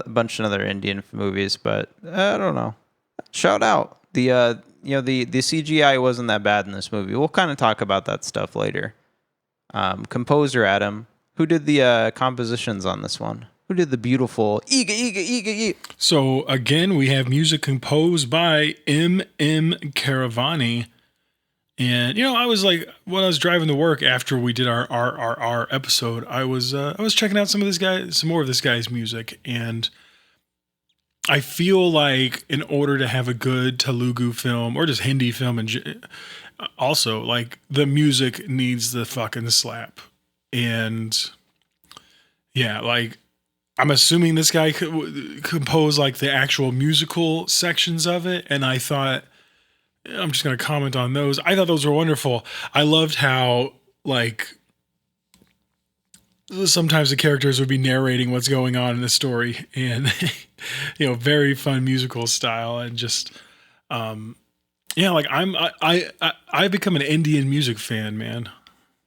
bunch of other Indian movies, but I don't know. Shout out the CGI wasn't that bad in this movie. We'll kind of talk about that stuff later. Composer Adam, who did the compositions on this one? Who did the beautiful Eega? So again, we have music composed by M.M. Keeravani. And I was like, when I was driving to work after we did our RRR episode, I was checking out some more of this guy's music, and I feel like in order to have a good Telugu film or just Hindi film, and also the music needs the fucking slap. And yeah, I'm assuming this guy composed the actual musical sections of it, and I thought, I'm just going to comment on those. I thought those were wonderful. I loved how sometimes the characters would be narrating what's going on in the story, and very fun musical style, and just I've become an Indian music fan, man.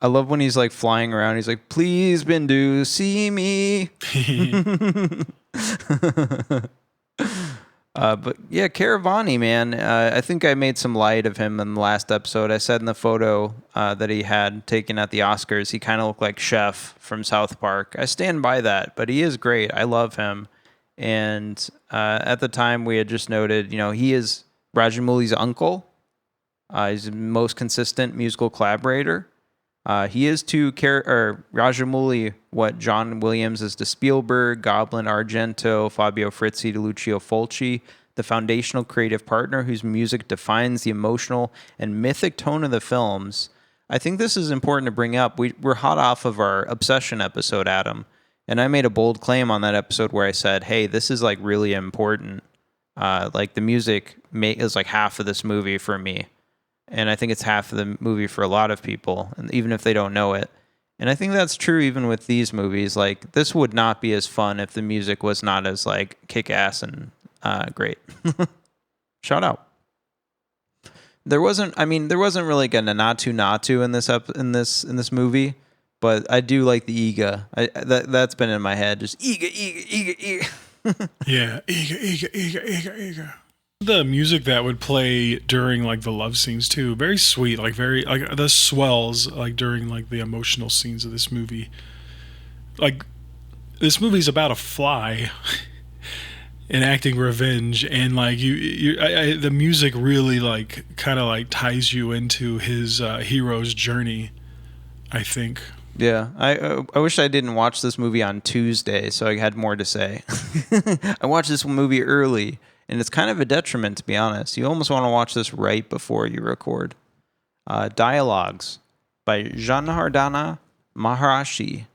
I love when he's flying around. He's like, "Please, Bindu, see me." But yeah, Keeravani, man. I think I made some light of him in the last episode. I said in the photo that he had taken at the Oscars, he kind of looked like Chef from South Park. I stand by that, but he is great. I love him. And at the time, we had just noted, he is Rajamouli's uncle. He's the most consistent musical collaborator. He is to Rajamouli what John Williams is to Spielberg, Goblin Argento, Fabio Frizzi to Lucio Fulci, the foundational creative partner whose music defines the emotional and mythic tone of the films. I think this is important to bring up. We're hot off of our Obsession episode, Adam, and I made a bold claim on that episode where I said, hey, this is really important. The music is half of this movie for me. And I think it's half of the movie for a lot of people, and even if they don't know it. And I think that's true even with these movies. This would not be as fun if the music was not as kick-ass and great. Shout out. There wasn't really a Natu in this movie, but I do like the Eega. That's been in my head. Just Eega. Yeah, Eega. The music that would play during the love scenes too, very sweet, very the swells during the emotional scenes of this movie. This movie's about a fly enacting revenge, and the music really kind of ties you into his hero's journey, I think. Yeah, I wish I didn't watch this movie on Tuesday, so I had more to say. I watched this movie early. And it's kind of a detriment, to be honest. You almost want to watch this right before you record. Dialogues by Janardana Maharashi.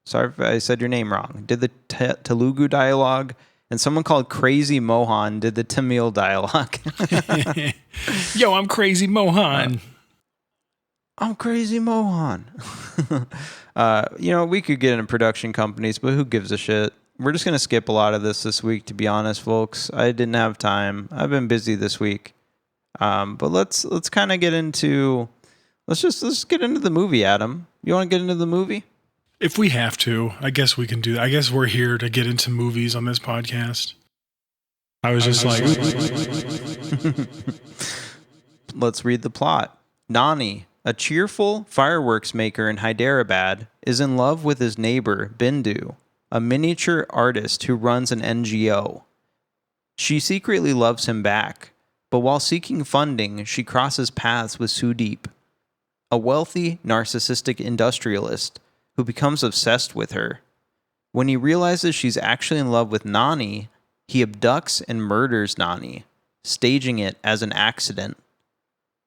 Sorry if I said your name wrong. Did the Telugu dialogue. And someone called Crazy Mohan did the Tamil dialogue. Yo, I'm Crazy Mohan. I'm Crazy Mohan. We could get into production companies, but who gives a shit? We're just going to skip a lot of this week, to be honest, folks. I didn't have time. I've been busy this week. But let's kind of get into... Let's get into the movie, Adam. You want to get into the movie? If we have to, I guess we can do that. I guess we're here to get into movies on this podcast. I was just Let's read the plot. Nani, a cheerful fireworks maker in Hyderabad, is in love with his neighbor, Bindu, a miniature artist who runs an NGO. She secretly loves him back, but while seeking funding, she crosses paths with Sudeep, a wealthy, narcissistic industrialist who becomes obsessed with her. When he realizes she's actually in love with Nani, he abducts and murders Nani, staging it as an accident.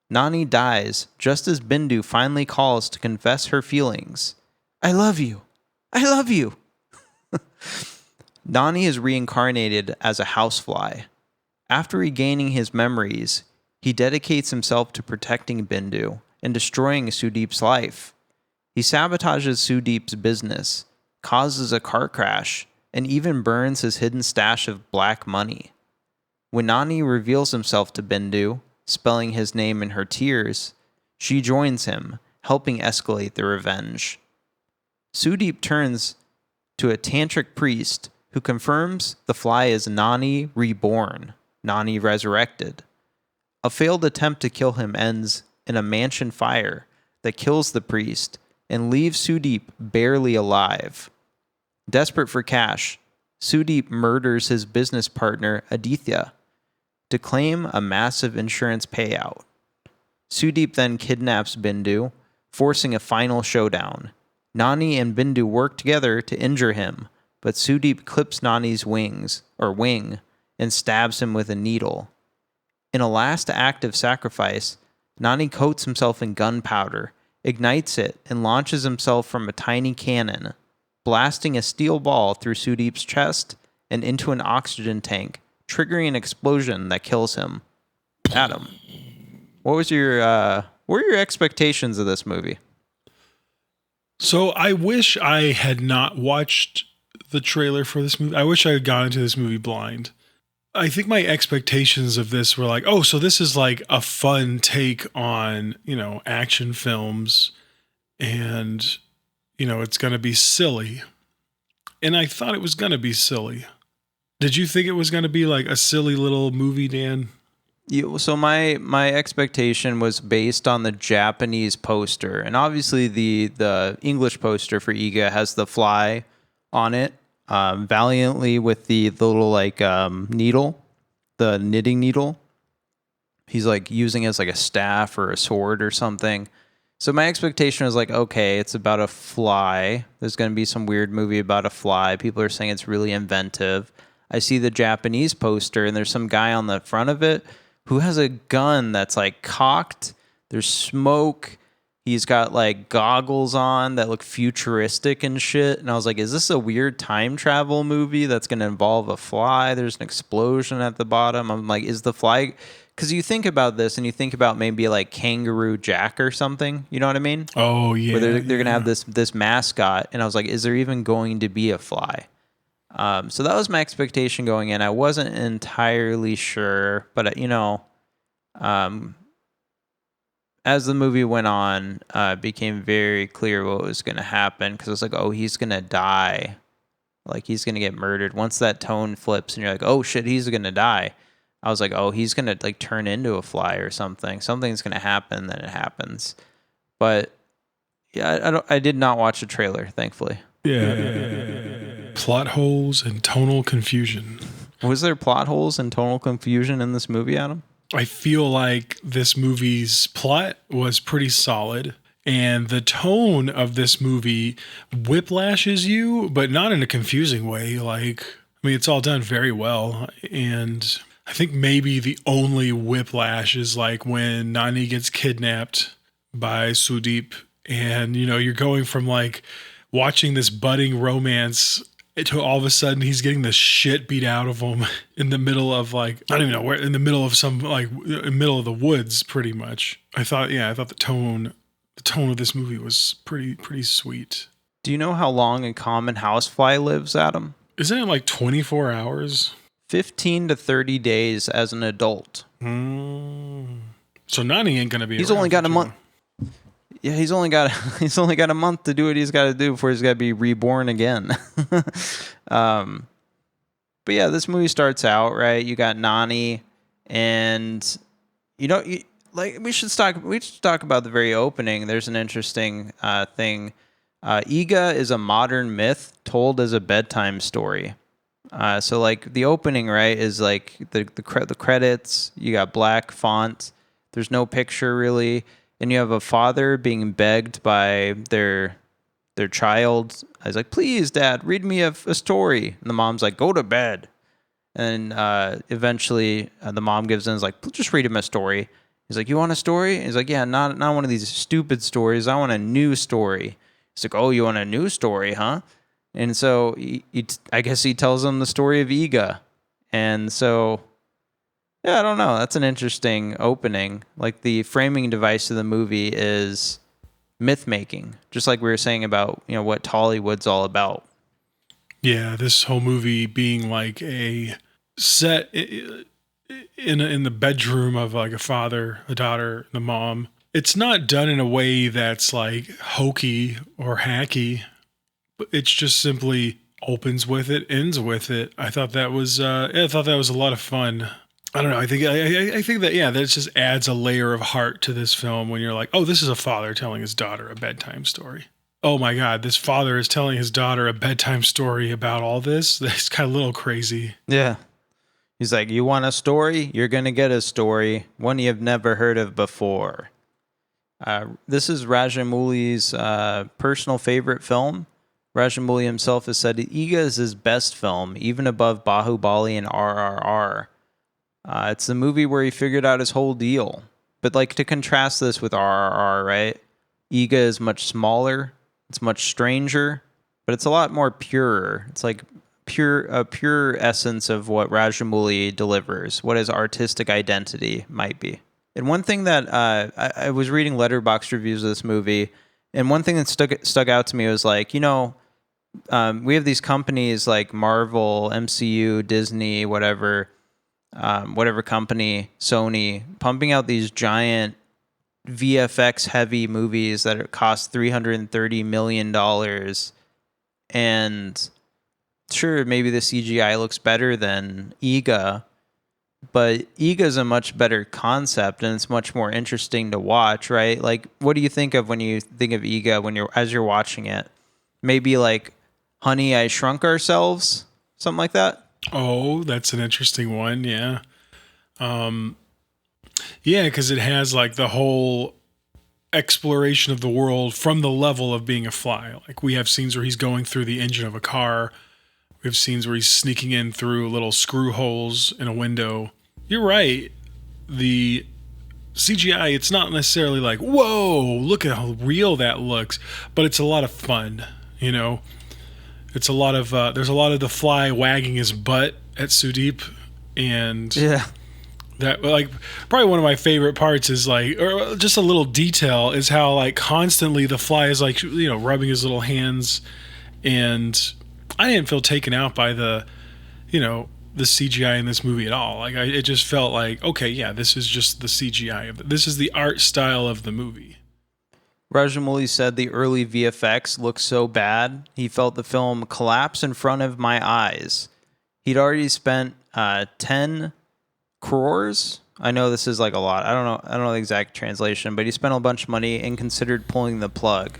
Nani dies just as Bindu finally calls to confess her feelings. I love you. I love you. Nani is reincarnated as a housefly. After regaining his memories, he dedicates himself to protecting Bindu and destroying Sudeep's life. He sabotages Sudeep's business, causes a car crash, and even burns his hidden stash of black money. When Nani reveals himself to Bindu, spelling his name in her tears, she joins him, helping escalate the revenge. Sudeep turns to a tantric priest who confirms the fly is Nani reborn, Nani resurrected. A failed attempt to kill him ends in a mansion fire that kills the priest and leaves Sudeep barely alive. Desperate for cash, Sudeep murders his business partner Aditya to claim a massive insurance payout. Sudeep then kidnaps Bindu, forcing a final showdown. Nani and Bindu work together to injure him, but Sudeep clips Nani's wing and stabs him with a needle. In a last act of sacrifice, Nani coats himself in gunpowder, ignites it, and launches himself from a tiny cannon, blasting a steel ball through Sudeep's chest and into an oxygen tank, triggering an explosion that kills him. Adam, what were your expectations of this movie? So I wish I had not watched the trailer for this movie. I wish I had gone into this movie blind. I think my expectations of this were like, oh, so this is like a fun take on, action films, and, it's going to be silly. And I thought it was going to be silly. Did you think it was going to be like a silly little movie, Dan? Yeah, so my expectation was based on the Japanese poster, and obviously the English poster for Eega has the fly on it, valiantly with the little needle, the knitting needle. He's like using it as like a staff or a sword or something. So my expectation was like, okay, it's about a fly. There's going to be some weird movie about a fly. People are saying it's really inventive. I see the Japanese poster, and there's some guy on the front of it who has a gun that's like cocked. There's smoke. He's got like goggles on that look futuristic and shit. And I was like, is this a weird time travel movie that's going to involve a fly? There's an explosion at the bottom. I'm like, is the fly... Because you think about this and you think about maybe like Kangaroo Jack or something. You know what I mean? Oh, yeah. Where they're going to have this mascot. And I was like, is there even going to be a fly? So that was my expectation going in. I wasn't entirely sure, but as the movie went on, it became very clear what was going to happen, because I was like, oh, he's going to die. Like, he's going to get murdered. Once that tone flips and you're like, oh shit, he's going to die. I was like, oh, he's going to like turn into a fly or something. Something's going to happen, then it happens. But yeah, I did not watch the trailer, thankfully. Yeah. Plot holes and tonal confusion. Was there plot holes and tonal confusion in this movie, Adam? I feel like this movie's plot was pretty solid, and the tone of this movie whiplashes you, but not in a confusing way. It's all done very well, and I think maybe the only whiplash is like when Nani gets kidnapped by Sudeep, and you're going from like watching this budding romance to all of a sudden he's getting the shit beat out of him in the middle of like, I don't even know where, in the middle of some like middle of the woods, pretty much. I thought the tone of this movie was pretty sweet. Do you know how long a common housefly lives, Adam? Isn't it like 24 hours? 15 to 30 days as an adult. So Nani ain't gonna be. He's only got a month. Yeah, he's only got a month to do what he's got to do before he's got to be reborn again. But yeah, this movie starts out right. You got Nani, and we should talk about the very opening. There's an interesting thing. Eega is a modern myth told as a bedtime story. So like the opening, right, is like the credits. You got black font. There's no picture really. And you have a father being begged by their child. I was like, please, Dad, read me a story. And the mom's like, go to bed. And eventually the mom gives in, is like, just read him a story. He's like, you want a story? He's like, yeah, not one of these stupid stories. I want a new story. He's like, oh, you want a new story, huh? And so I guess he tells him the story of Eega. And so... yeah, I don't know. That's an interesting opening. Like the framing device of the movie is myth making, just like we were saying about what Tollywood's all about. Yeah, this whole movie being like a set. in the bedroom of like a father, a daughter, the mom. It's not done in a way that's like hokey or hacky, but it's just simply opens with it, ends with it. I thought that was a lot of fun. I don't know. I think that that just adds a layer of heart to this film when you're like, oh, this is a father telling his daughter a bedtime story. Oh my God, this father is telling his daughter a bedtime story about all this. That's kind of a little crazy. Yeah. He's like, you want a story? You're going to get a story, one you've never heard of before. This is Rajamouli's personal favorite film. Rajamouli himself has said Eega is his best film, even above Bahubali and RRR. It's the movie where he figured out his whole deal. But like to contrast this with RRR, right? Eega is much smaller, it's much stranger, but it's a lot more purer. It's like a pure essence of what Rajamouli delivers, what his artistic identity might be. And one thing that I was reading Letterboxd reviews of this movie, and one thing that stuck out to me was like, we have these companies like Marvel, MCU, Disney, whatever company, Sony, pumping out these giant VFX heavy movies that cost $330 million. And sure, maybe the CGI looks better than Eega, but Eega is a much better concept and it's much more interesting to watch, right? Like, what do you think of when you think of Eega as you're watching it? Maybe like Honey, I Shrunk Ourselves, something like that? Oh, that's an interesting one. Yeah. Yeah, because it has like the whole exploration of the world from the level of being a fly. Like we have scenes where he's going through the engine of a car. We have scenes where he's sneaking in through little screw holes in a window. You're right. The CGI, it's not necessarily like, whoa, look at how real that looks, but it's a lot of fun, It's a lot of, there's a lot of the fly wagging his butt at Sudeep, and that, like, probably one of my favorite parts is like, or just a little detail is how like constantly the fly is like, rubbing his little hands, and I didn't feel taken out by the CGI in this movie at all. Like it just felt like, okay, yeah, this is just the CGI this is the art style of the movie. Rajamouli said the early VFX looked so bad, he felt the film collapse in front of my eyes. He'd already spent 10 crores. I know this is like a lot. I don't know the exact translation, but he spent a bunch of money and considered pulling the plug.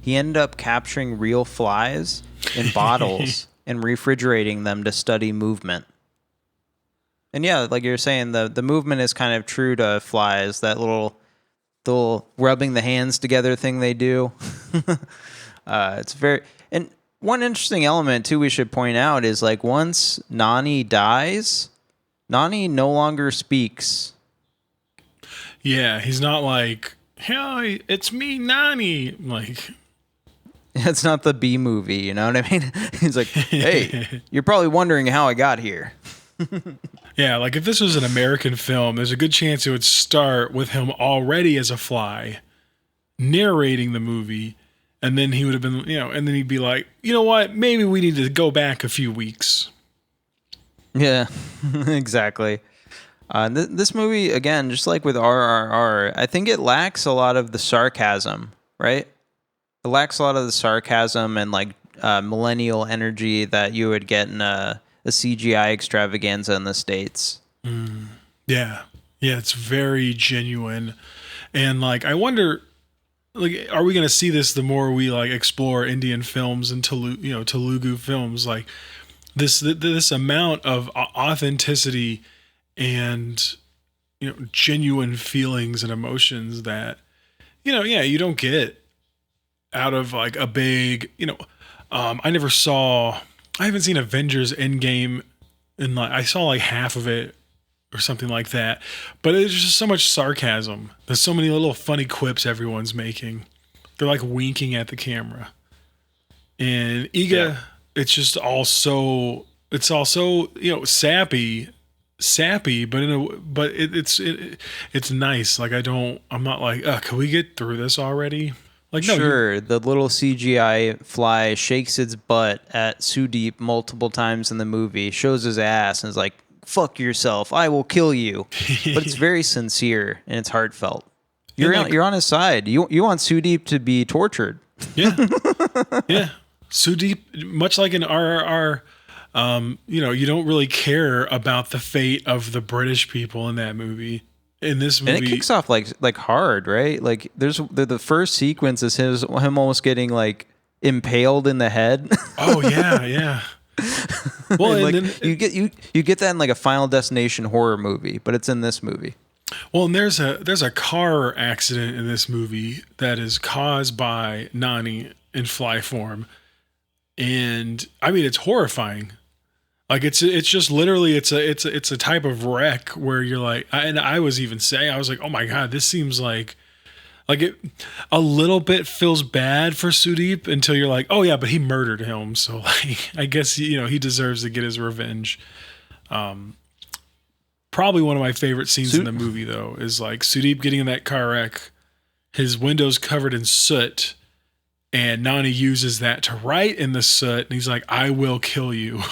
He ended up capturing real flies in bottles and refrigerating them to study movement. And yeah, like you're saying, the movement is kind of true to flies, that little rubbing the hands together thing they do. It's very... And one interesting element, too, we should point out is, like, once Nani dies, Nani no longer speaks. Yeah, he's not like, hey, it's me, Nani. Like... It's not the B movie, you know what I mean? He's like, hey, you're probably wondering how I got here. Yeah, like if this was an American film, there's a good chance it would start with him already as a fly, narrating the movie, and then he would have been, and then he'd be like, you know what, maybe we need to go back a few weeks. Yeah, exactly. This movie, again, just like with RRR, I think it lacks a lot of the sarcasm, right? It lacks a lot of the sarcasm and like millennial energy that you would get in a CGI extravaganza in the States. Yeah, it's very genuine, and like I wonder, like, are we gonna see this the more we like explore Indian films and Telugu films? Like this amount of authenticity and genuine feelings and emotions that you don't get out of like a big I haven't seen Avengers Endgame, and like I saw like half of it or something like that, but there's just so much sarcasm. There's so many little funny quips everyone's making. They're like winking at the camera. And Eega, it's all so sappy, but it's nice. Like I'm not like, can we get through this already? Like, no, sure, the little CGI fly shakes its butt at Sudeep multiple times in the movie, shows his ass, and is like, fuck yourself, I will kill you. But it's very sincere and it's heartfelt. You're on his side. You want Sudeep to be tortured. Yeah. Yeah. Sudeep, much like in RRR, you don't really care about the fate of the British people in that movie. In this movie, and it kicks off like hard, right? Like there's the first sequence is him almost getting like impaled in the head. Oh yeah. Well, and and like, then you get that in like a Final Destination horror movie, but it's in this movie. Well, and there's a car accident in this movie that is caused by Nani in fly form, and I mean it's horrifying. Like it's just literally it's a type of wreck where you're like, and I was even saying, I was like, oh my god, this seems like it a little bit feels bad for Sudeep until you're like, oh yeah, but he murdered him, so like I guess he deserves to get his revenge. Probably one of my favorite scenes in the movie though is like Sudeep getting in that car wreck, his windows covered in soot, and Nani uses that to write in the soot, and he's like, I will kill you.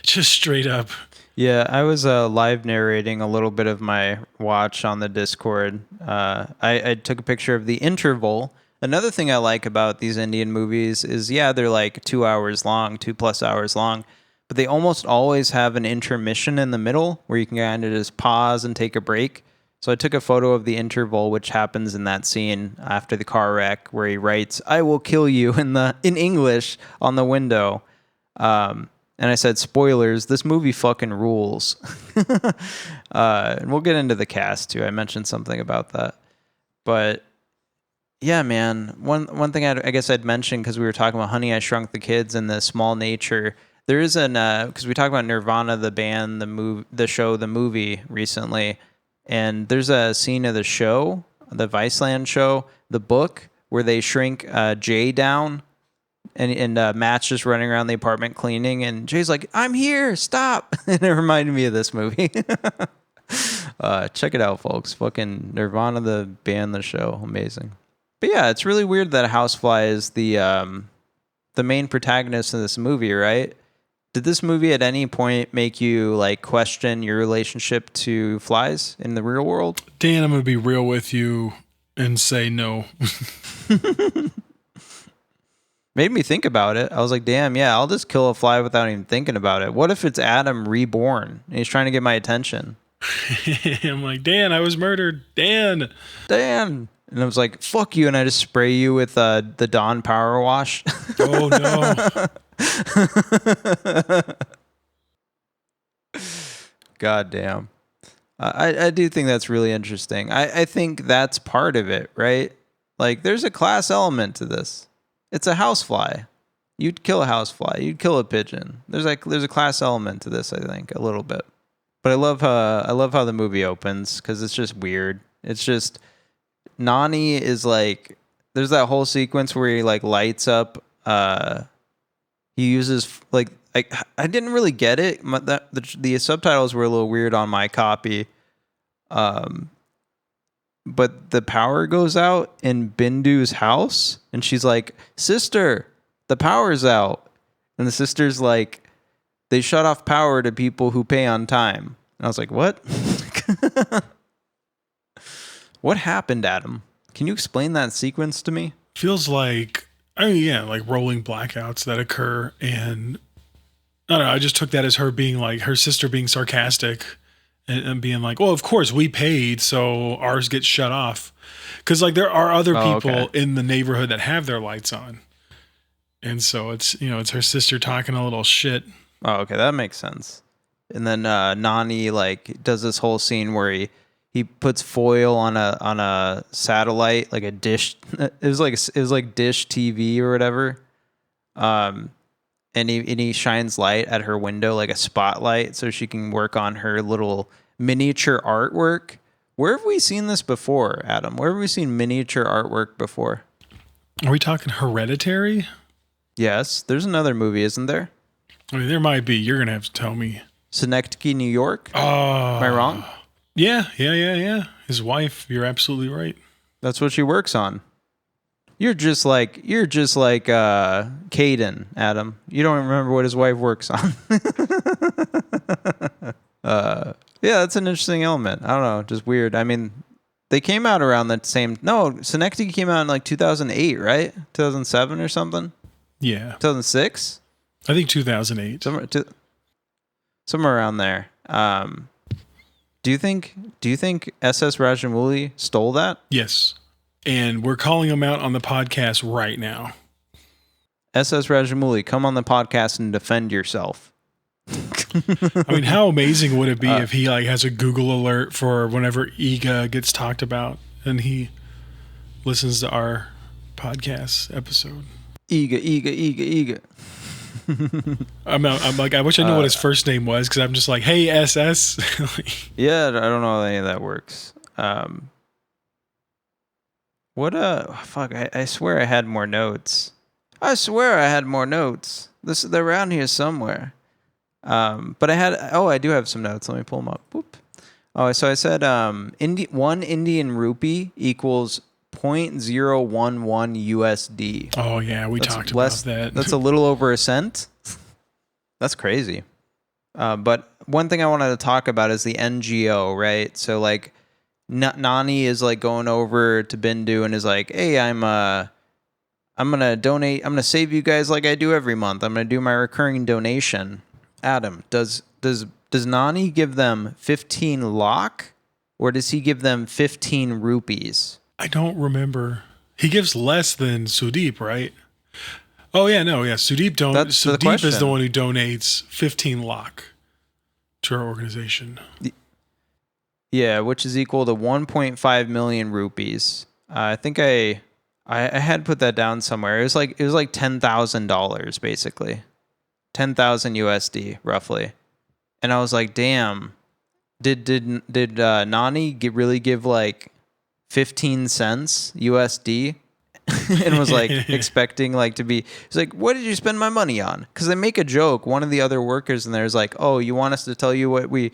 Just straight up. Yeah, I was live narrating a little bit of my watch on the Discord. I took a picture of the interval. Another thing I like about these Indian movies is, yeah, they're like 2 hours long, 2+ hours long, but they almost always have an intermission in the middle where you can kind of just pause and take a break. So I took a photo of the interval, which happens in that scene after the car wreck, where he writes, I will kill you in English on the window. And I said, spoilers, this movie fucking rules. And we'll get into the cast too. I mentioned something about that. But yeah, man, one thing I guess I'd mention, because we were talking about Honey, I Shrunk the Kids and the small nature. There is because we talked about Nirvana, the band, the show, the movie recently. And there's a scene of the show, the Viceland show, the book, where they shrink Jay down. And Matt's just running around the apartment cleaning, and Jay's like, I'm here, stop. And it reminded me of this movie. Check it out, folks. Fucking Nirvana, the band, the show. Amazing. But yeah, it's really weird that Housefly is the main protagonist in this movie, right? Did this movie at any point make you like question your relationship to flies in the real world? Dan, I'm going to be real with you and say no. Made me think about it. I was like, damn, yeah, I'll just kill a fly without even thinking about it. What if it's Adam reborn and he's trying to get my attention? I'm like, Dan, I was murdered. Dan. And I was like, fuck you. And I just spray you with the Dawn Power Wash. Oh, no. God damn. I do think that's really interesting. I think that's part of it, right? Like, there's a class element to this. It's a housefly. You'd kill a housefly. You'd kill a pigeon. There's a class element to this, I think, a little bit. But I love how the movie opens, because it's just weird. It's just Nani is like, there's that whole sequence where he like lights up. He uses like I didn't really get it. The subtitles were a little weird on my copy. But the power goes out in Bindu's house, and she's like, sister, the power's out. And the sister's like, they shut off power to people who pay on time. And I was like, what? What happened, Adam? Can you explain that sequence to me? Feels like, like rolling blackouts that occur. And I don't know, I just took that as her being like, her sister being sarcastic. And being like, well, of course we paid, so ours gets shut off. Because like there are other people in the neighborhood that have their lights on, and so it's it's her sister talking a little shit. Oh, okay, that makes sense. And then Nani like does this whole scene where he puts foil on a satellite, like a dish. It was like dish TV or whatever. And he shines light at her window like a spotlight so she can work on her little miniature artwork. Where have we seen this before, Adam? Where have we seen miniature artwork before? Are we talking Hereditary? Yes. There's another movie, isn't there? I mean, there might be. You're going to have to tell me. Synecdoche, New York? Am I wrong? Yeah. His wife, you're absolutely right. That's what she works on. You're just like Caden, Adam. You don't remember what his wife works on. Yeah, that's an interesting element. I don't know, just weird. I mean, they came out around the same. No, Synecdoche came out in like 2008, right? 2007 or something. Yeah. 2006. I think 2008. Somewhere around there. Do you think SS Rajamouli stole that? Yes. And we're calling him out on the podcast right now. SS Rajamouli, come on the podcast and defend yourself. I mean, how amazing would it be if he like has a Google alert for whenever Eega gets talked about and he listens to our podcast episode? Eega. I'm like, I wish I knew what his first name was because I'm just like, hey, SS. Yeah, I don't know how any of that works. Fuck, I swear I had more notes. They're around here somewhere. But I do have some notes. Let me pull them up. Whoop. Oh, so I said 1 Indian rupee equals 0.011 USD. Oh yeah, we talked about that. That's a little over a cent. That's crazy. But one thing I wanted to talk about is the NGO, right? So like Nani is like going over to Bindu and is like, "Hey, I'm gonna donate. I'm gonna save you guys like I do every month. I'm gonna do my recurring donation." Adam, does Nani give them 15 lakh, or does he give them 15 rupees? I don't remember. He gives less than Sudeep, right? Oh yeah, no, yeah. Sudeep is the one who donates 15 lakh to our organization. Yeah, which is equal to 1.5 million rupees. I think I had put that down somewhere. It was like $10,000 basically. 10,000 USD roughly. And I was like, damn, did Nani really give like 15 cents USD and was like expecting like to be, he's like, what did you spend my money on? Because they make a joke. One of the other workers in there is like, oh, you want us to tell you what we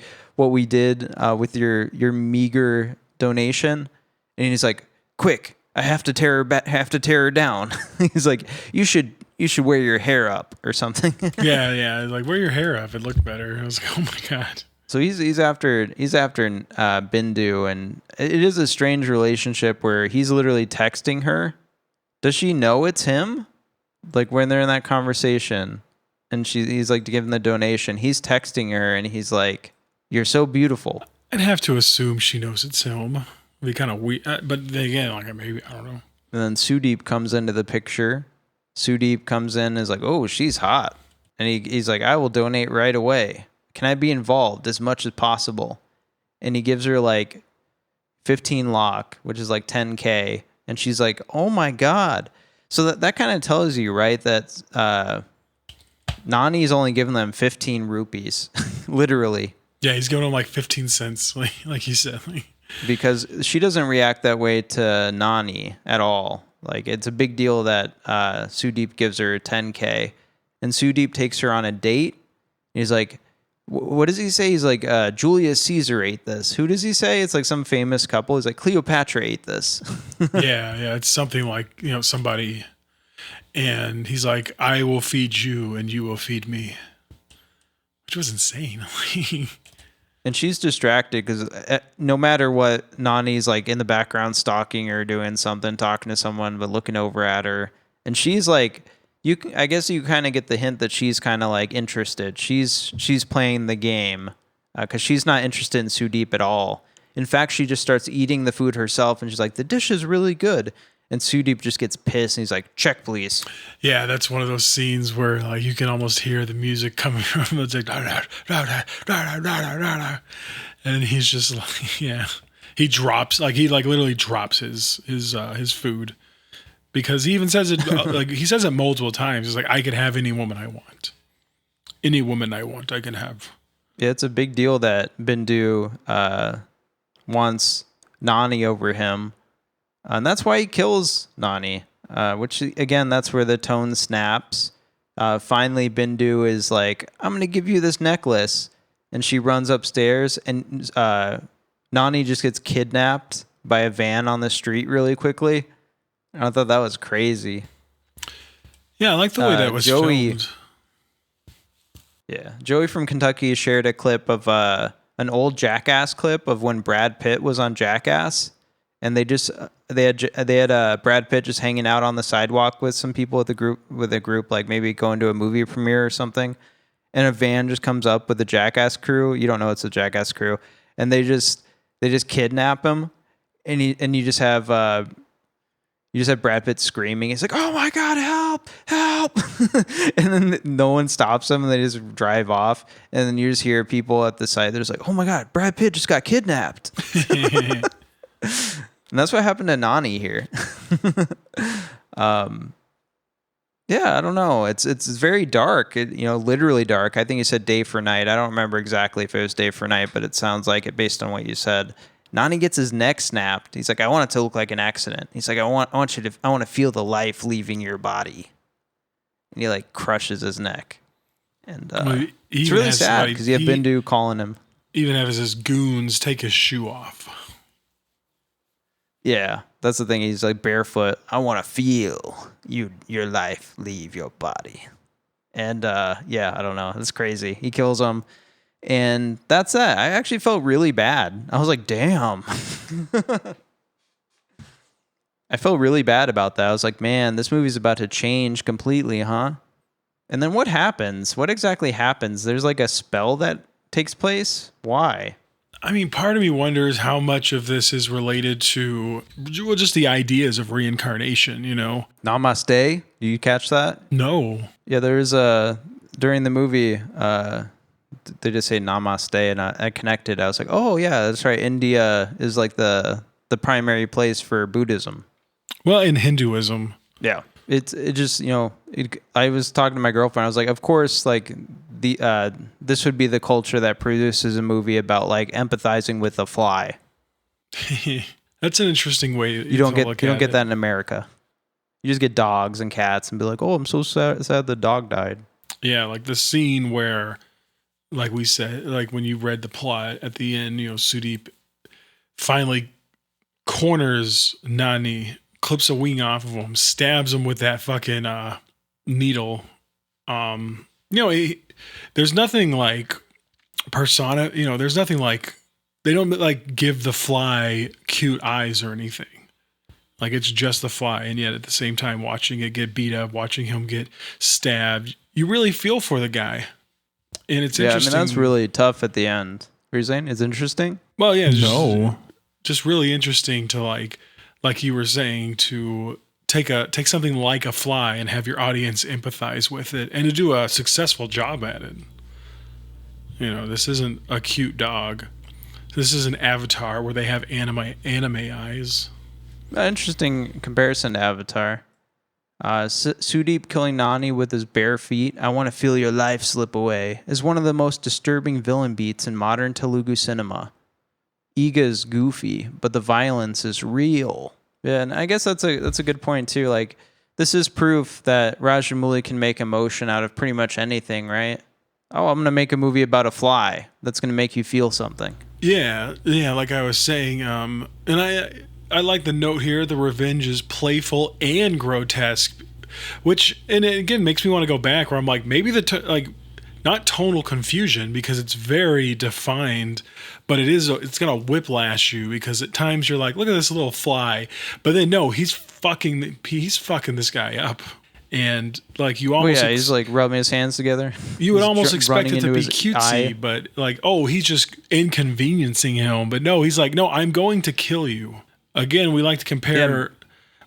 did with your meager donation? And he's like, quick, I have to tear her down. He's like, you should wear your hair up or something. yeah. Like, wear your hair up. It looked better. I was like, oh my God. So he's after Bindu, and it is a strange relationship where he's literally texting her. Does she know it's him? Like when they're in that conversation, and he's like giving the donation. He's texting her, and he's like, "You're so beautiful." I'd have to assume she knows it's him. It'd be kind of weird, but then again, like maybe I don't know. And then Sudeep comes into the picture. Sudeep comes in and is like, "Oh, she's hot," and he's like, "I will donate right away. Can I be involved as much as possible?" And he gives her like 15 lakh, which is like 10K. And she's like, oh my God. So that kind of tells you, right, that Nani's only giving them 15 rupees, literally. Yeah, he's giving them like 15 cents, like you said. Because she doesn't react that way to Nani at all. Like, it's a big deal that Sudeep gives her 10K. And Sudeep takes her on a date. He's like, what does he say? He's like, Julius Caesar ate this. Who does he say? It's like some famous couple. He's like, Cleopatra ate this. yeah. It's something like, somebody. And he's like, I will feed you and you will feed me. Which was insane. And she's distracted because no matter what, Nani's like in the background stalking her, doing something, talking to someone, but looking over at her. And she's like, I guess you kind of get the hint that she's kind of like interested. She's playing the game because she's not interested in Sudeep at all. In fact, she just starts eating the food herself, and she's like, "The dish is really good." And Sudeep just gets pissed, and he's like, "Check, please." Yeah, that's one of those scenes where like you can almost hear the music coming from. It's like, and he's just like, yeah, he literally drops his food. Because he even says it, he says it multiple times. He's like, I can have any woman I want. Any woman I want, I can have. Yeah, it's a big deal that Bindu wants Nani over him. And that's why he kills Nani. Which, again, that's where the tone snaps. Finally, Bindu is like, I'm going to give you this necklace. And she runs upstairs, and Nani just gets kidnapped by a van on the street really quickly. I thought that was crazy. Yeah, I like the way that was filmed. Yeah, Joey from Kentucky shared a clip of an old Jackass clip of when Brad Pitt was on Jackass, and they had Brad Pitt just hanging out on the sidewalk with some people with a group, like maybe going to a movie premiere or something, and a van just comes up with the Jackass crew. You don't know it's the Jackass crew, and they just kidnap him, and you just have Brad Pitt screaming. He's like, "Oh my God, help, help!" And then no one stops them, and they just drive off. And then you just hear people at the side. They're just like, "Oh my God, Brad Pitt just got kidnapped." And that's what happened to Nani here. Yeah, I don't know. It's very dark. Literally dark. I think you said day for night. I don't remember exactly if it was day for night, but it sounds like it based on what you said. Nani gets his neck snapped. He's like, "I want it to look like an accident." He's like, I want to feel the life leaving your body. And he like crushes his neck. And it's really sad because you have Bindu calling him. Even has his goons take his shoe off. Yeah, that's the thing. He's like barefoot. "I want to feel your life leave your body." And yeah, I don't know. It's crazy. He kills him. And that's that. I actually felt really bad. I was like, damn. I felt really bad about that. I was like, man, this movie's about to change completely, huh? And then what happens? What exactly happens? There's like a spell that takes place? Why? I mean, part of me wonders how much of this is related to just the ideas of reincarnation, Namaste? Do you catch that? No. Yeah, there's during the movie, they just say namaste, and I connected. I was like, oh yeah, that's right. India is like the primary place for Buddhism. Well, in Hinduism. Yeah. It just, I was talking to my girlfriend. I was like, of course, like this would be the culture that produces a movie about like empathizing with a fly. That's an interesting way. You don't get that in America. You just get dogs and cats and be like, "Oh, I'm so sad the dog died." Yeah, like the scene where, like we said, like when you read the plot at the end, Sudeep finally corners Nani, clips a wing off of him, stabs him with that fucking needle. There's nothing like persona. There's nothing like, they don't like give the fly cute eyes or anything. Like it's just the fly, and yet at the same time, watching it get beat up, watching him get stabbed, you really feel for the guy. And it's interesting. I mean, that's really tough at the end. What are you saying? It's interesting? Well, yeah. Just really interesting to like you were saying, to take something like a fly and have your audience empathize with it, and to do a successful job at it. This isn't a cute dog. This is an Avatar where they have anime eyes. Interesting comparison to Avatar. Sudeep killing Nani with his bare feet, "I want to feel your life slip away," is one of the most disturbing villain beats in modern Telugu cinema. Eega's goofy, but the violence is real. Yeah, and I guess that's a good point too. Like, this is proof that Rajamouli can make emotion out of pretty much anything, right? Oh, I'm going to make a movie about a fly that's going to make you feel something. Yeah, like I was saying, and I like the note here, the revenge is playful and grotesque, which, and it again makes me want to go back, where I'm like, maybe not tonal confusion, because it's very defined, but it's gonna whiplash you, because at times you're like, look at this little fly, but then no, he's fucking this guy up, and like you almost he's like rubbing his hands together. You would almost expect it to be cutesy, but like, oh, he's just inconveniencing him, but no, he's like, no, I'm going to kill you. Again, we like to compare.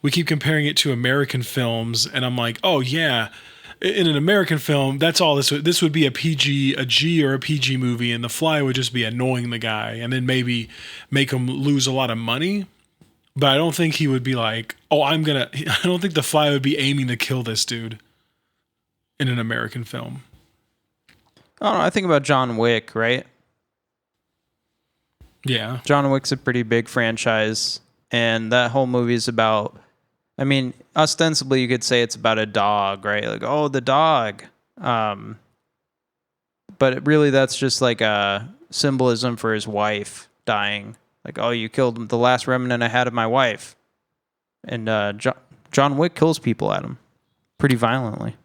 We keep comparing it to American films, and I'm like, oh yeah. In an American film, that's all this would be a G or a PG movie, and the fly would just be annoying the guy, and then maybe make him lose a lot of money. But I don't think he would be like, oh, I don't think the fly would be aiming to kill this dude in an American film. I don't know. I think about John Wick, right? Yeah. John Wick's a pretty big franchise, and that whole movie is about, I mean, ostensibly you could say it's about a dog, right? Like, oh, the dog. But really that's just like a symbolism for his wife dying. Like, oh, you killed the last remnant I had of my wife. And John Wick kills people at him pretty violently.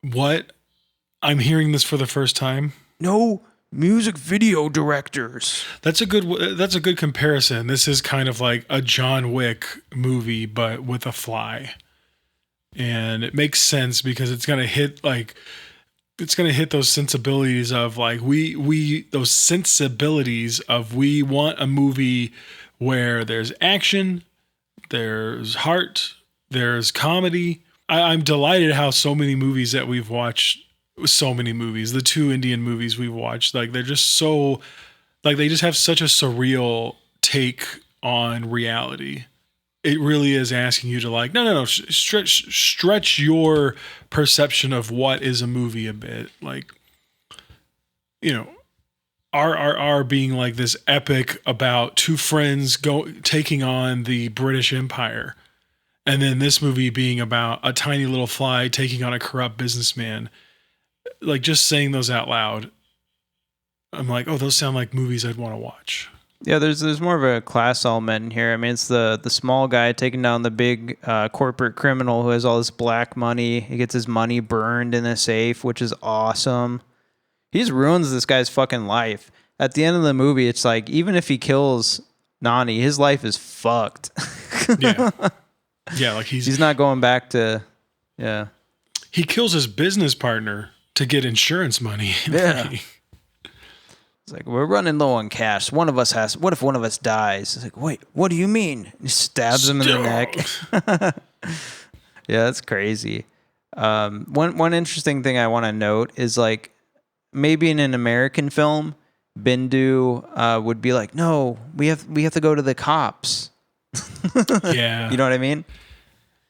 What? I'm hearing this for the first time. No, music video directors. That's a good comparison. This is kind of like a John Wick movie, but with a fly. And it makes sense because it's going to hit those sensibilities of like, we want a movie where there's action, there's heart, there's comedy. I'm delighted how so many movies that we've watched, the 2 Indian movies we've watched, like they're just so, like they just have such a surreal take on reality. It really is asking you to like, no, stretch your perception of what is a movie a bit. Like, you know, RRR being like this epic about 2 friends taking on the British Empire. And then this movie being about a tiny little fly taking on a corrupt businessman. Like just saying those out loud, I'm like, oh, those sound like movies I'd want to watch. Yeah, there's more of a class element in here. I mean, it's the small guy taking down the big corporate criminal who has all this black money. He gets his money burned in a safe, which is awesome. He just ruins this guy's fucking life. At the end of the movie, it's like, even if he kills Nani, his life is fucked. Yeah. Yeah, like he's not going back to, yeah. He kills his business partner to get insurance money. Yeah. It's like, we're running low on cash. What if one of us dies? It's like, wait, what do you mean? He stabs him in the neck. Yeah, that's crazy. One interesting thing I want to note is like, maybe in an American film, Bindu would be like, no, we have to go to the cops. Yeah. You know what I mean?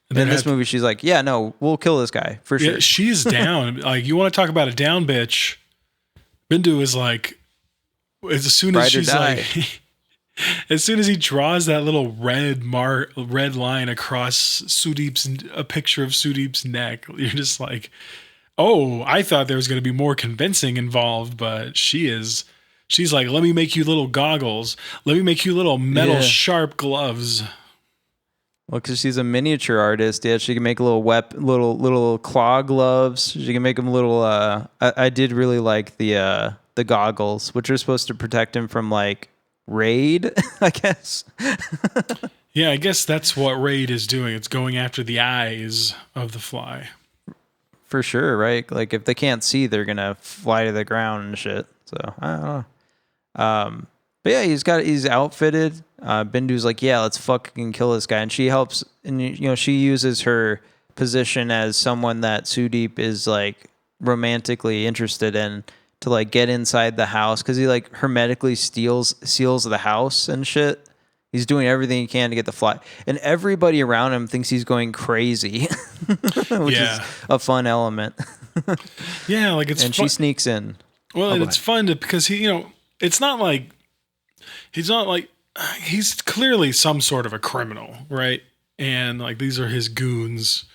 And in this movie, she's like, yeah, no, we'll kill this guy for sure. Yeah, she's down. Like, you want to talk about a down bitch? Bindu is like, as soon as she's like, as soon as he draws that little red line across a picture of Sudeep's neck, you're just like, oh, I thought there was going to be more convincing involved, but she's like, let me make you little goggles. Let me make you little metal sharp gloves. Well, because she's a miniature artist, yeah, she can make little claw gloves. She can make them little. I did really like the goggles, which are supposed to protect him from like raid, I guess. Yeah, I guess that's what raid is doing. It's going after the eyes of the fly. For sure, right? Like if they can't see, they're gonna fly to the ground and shit. So I don't know. But yeah, he's outfitted. Bindu's like, yeah, let's fucking kill this guy, and she helps. And you know, she uses her position as someone that Sudeep is like romantically interested in to like get inside the house, because he like hermetically seals the house and shit. He's doing everything he can to get the fly, and everybody around him thinks he's going crazy, which is a fun element. Yeah, like it's and fun. She sneaks in. Well, and it's fun because it's not like he's clearly some sort of a criminal, right? And like these are his goons,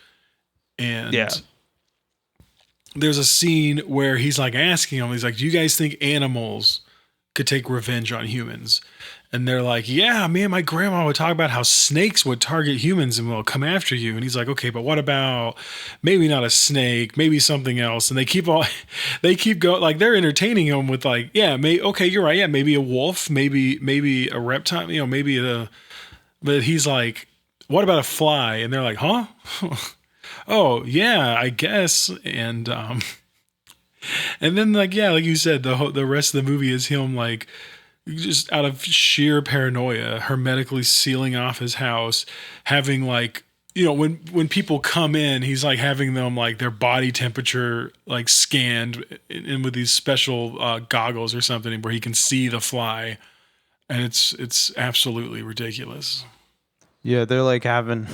and there's a scene where he's like asking them, he's like, do you guys think animals could take revenge on humans? And they're like, yeah, me and my grandma would talk about how snakes would target humans and will come after you. And he's like, okay, but what about maybe not a snake, maybe something else? And they keep going, like they're entertaining him with like, yeah, okay, you're right. Yeah, maybe a wolf, maybe a reptile, but he's like, what about a fly? And they're like, huh? Oh yeah, I guess. And then like, yeah, like you said, the rest of the movie is him like, just out of sheer paranoia, hermetically sealing off his house, having like, when people come in, he's like having them like their body temperature like scanned in with these special goggles or something where he can see the fly, and it's absolutely ridiculous. Yeah, they're like having,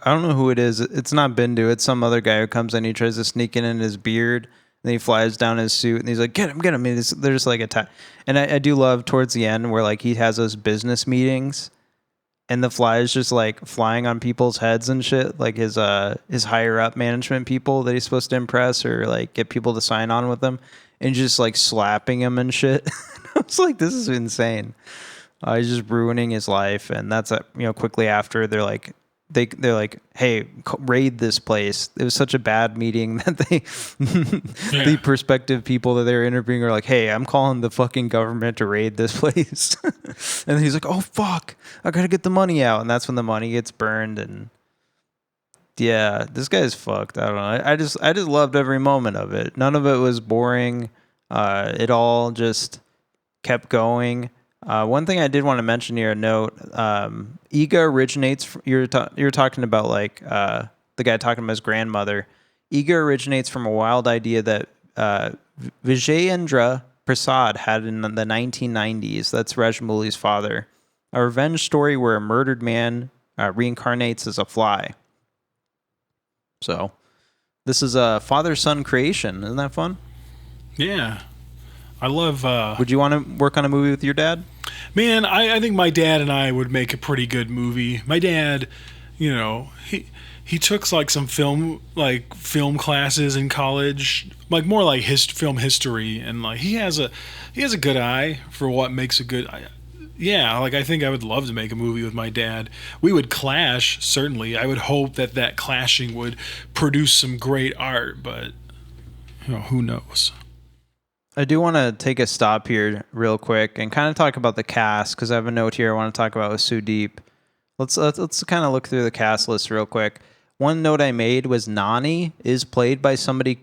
I don't know who it is. It's not Bindu. It's some other guy who comes in. He tries to sneak in his beard. And he flies down his suit, and he's like, get him. And they're just like attack. And I do love towards the end where like he has those business meetings, and the fly is just like flying on people's heads and shit, like his higher up management people that he's supposed to impress or like get people to sign on with him, and just like slapping him and shit. I was like, this is insane. He's just ruining his life, and that's quickly after they're like they're like, hey, raid this place. It was such a bad meeting that the prospective people that they're interviewing are like, hey, I'm calling the fucking government to raid this place. And he's like, oh fuck, I gotta get the money out. And that's when the money gets burned. And yeah, this guy's fucked. I don't know. I just loved every moment of it. None of it was boring. It all just kept going. One thing I did want to mention here, a note, Eega originates, you're talking about like the guy talking about his grandmother. Eega originates from a wild idea that Vijayendra Prasad had in the 1990s. That's Rajamouli's father. A revenge story where a murdered man reincarnates as a fly. So this is a father-son creation. Isn't that fun? Yeah. I love... Would you want to work on a movie with your dad? Man, I think my dad and I would make a pretty good movie. My dad, you know, he took like some film classes in college, like more like film history, and like he has a good eye for what makes a good. Yeah, like I think I would love to make a movie with my dad. We would clash, certainly. I would hope that clashing would produce some great art, but you know, who knows. I do want to take a stop here real quick and kind of talk about the cast, because I have a note here I want to talk about with Sudeep. Let's kind of look through the cast list real quick. One note I made was Nani is played by somebody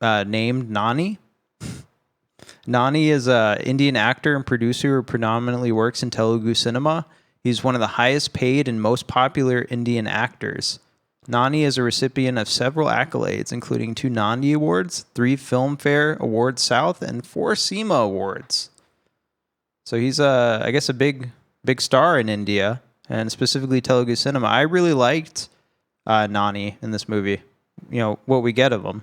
named Nani. Nani is an Indian actor and producer who predominantly works in Telugu cinema. He's one of the highest paid and most popular Indian actors. Nani is a recipient of several accolades, including 2 Nandi Awards, 3 Filmfare Awards South, and 4 SEMA Awards. So he's, I guess, a big star in India, and specifically Telugu cinema. I really liked Nani in this movie. You know, what we get of him.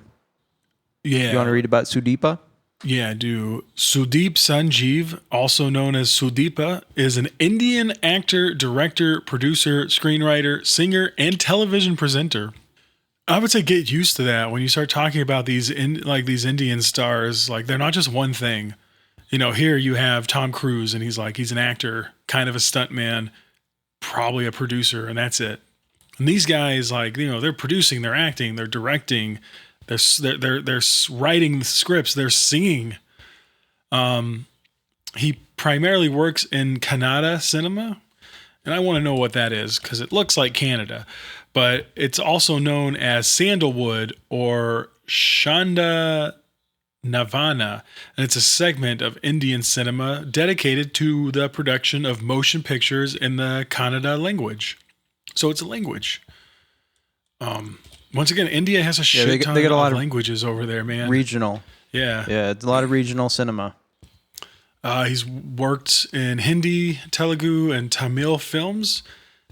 Yeah. You want to read about Sudeepa? Yeah, I do. Sudeep Sanjeev, also known as Sudeepa, is an Indian actor, director, producer, screenwriter, singer, and television presenter. I would say get used to that when you start talking about these Indian stars. Like, they're not just one thing. You know, here you have Tom Cruise, and he's an actor, kind of a stuntman, probably a producer, and that's it. And these guys, like, you know, they're producing, they're acting, they're directing. They're writing the scripts. They're singing. He primarily works in Kannada cinema, and I want to know what that is because it looks like Canada, but it's also known as Sandalwood or Shanda Navana, and it's a segment of Indian cinema dedicated to the production of motion pictures in the Kannada language. So it's a language. Once again, India has a shit ton of languages over there, man. Regional. Yeah. Yeah, it's a lot of regional cinema. He's worked in Hindi, Telugu, and Tamil films.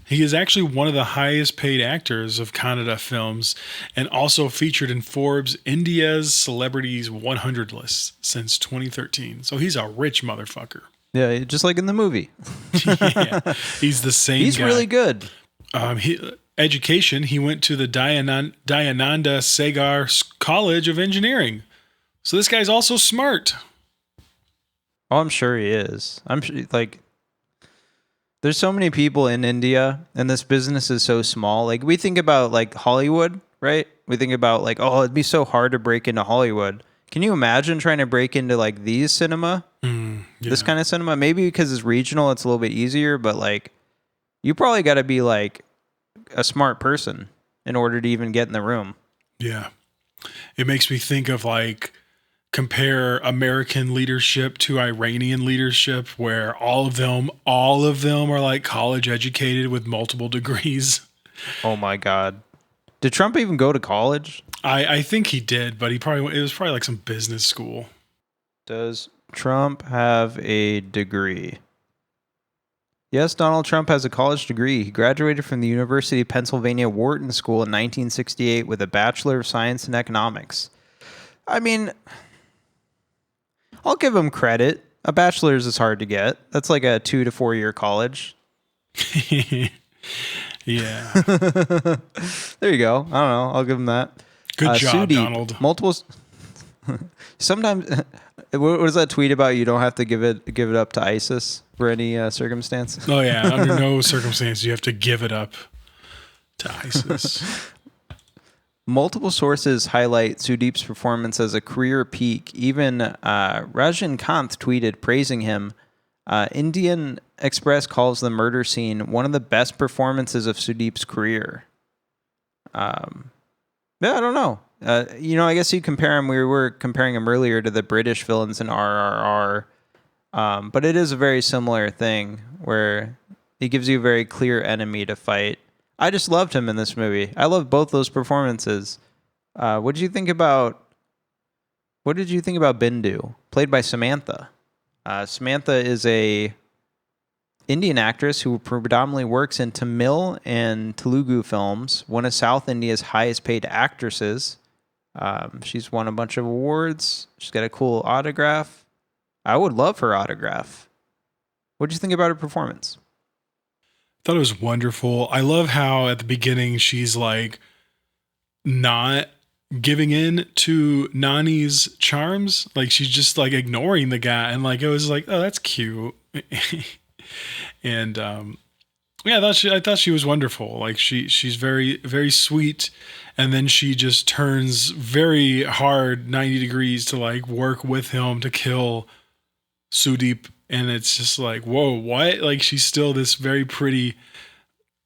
He is actually one of the highest paid actors of Kannada films and also featured in Forbes India's Celebrities 100 list since 2013. So he's a rich motherfucker. Yeah, just like in the movie. Yeah, he's the same guy. He's really good. Education, he went to the Dayananda Sagar College of Engineering. So this guy's also smart. Oh, I'm sure he is. I'm sure, like, there's so many people in India, and this business is so small. Like, we think about, like, Hollywood, right? We think about, like, oh, it'd be so hard to break into Hollywood. Can you imagine trying to break into, like, these cinema? Yeah. This kind of cinema? Maybe because it's regional, it's a little bit easier, but, like, you probably got to be, like, a smart person in order to even get in the room. Yeah. It makes me think of, like, compare American leadership to Iranian leadership, where all of them are like college educated with multiple degrees. Oh my God. Did Trump even go to college? I think he did, but it was probably like some business school. Does Trump have a degree? Yes, Donald Trump has a college degree. He graduated from the University of Pennsylvania Wharton School in 1968 with a Bachelor of Science in Economics. I mean, I'll give him credit. A bachelor's is hard to get. That's like a 2 to 4 year college. Yeah. There you go. I don't know. I'll give him that. Good job, Sudeep, Donald. Multiple. Sometimes, what is that tweet about? You don't have to give it up to ISIS for any circumstance. Oh yeah, under no circumstance you have to give it up. To ISIS. Multiple sources highlight Sudeep's performance as a career peak. Even Rajan Kant tweeted praising him. Indian Express calls the murder scene one of the best performances of Sudeep's career. Yeah, I don't know. I guess you compare him. We were comparing him earlier to the British villains in RRR. But it is a very similar thing where he gives you a very clear enemy to fight. I just loved him in this movie. I love both those performances. What did you think about Bindu, played by Samantha? Samantha is a Indian actress who predominantly works in Tamil and Telugu films, one of South India's highest paid actresses. She's won a bunch of awards. She's got a cool autograph. I would love her autograph. What did you think about her performance? Thought it was wonderful. I love how at the beginning she's like not giving in to Nani's charms. Like she's just like ignoring the guy, and like it was like, oh, that's cute. And yeah, I thought she was wonderful. Like she's very, very sweet, and then she just turns very hard 90 degrees to like work with him to kill Sudeep. And it's just like, whoa, what? Like she's still this very pretty,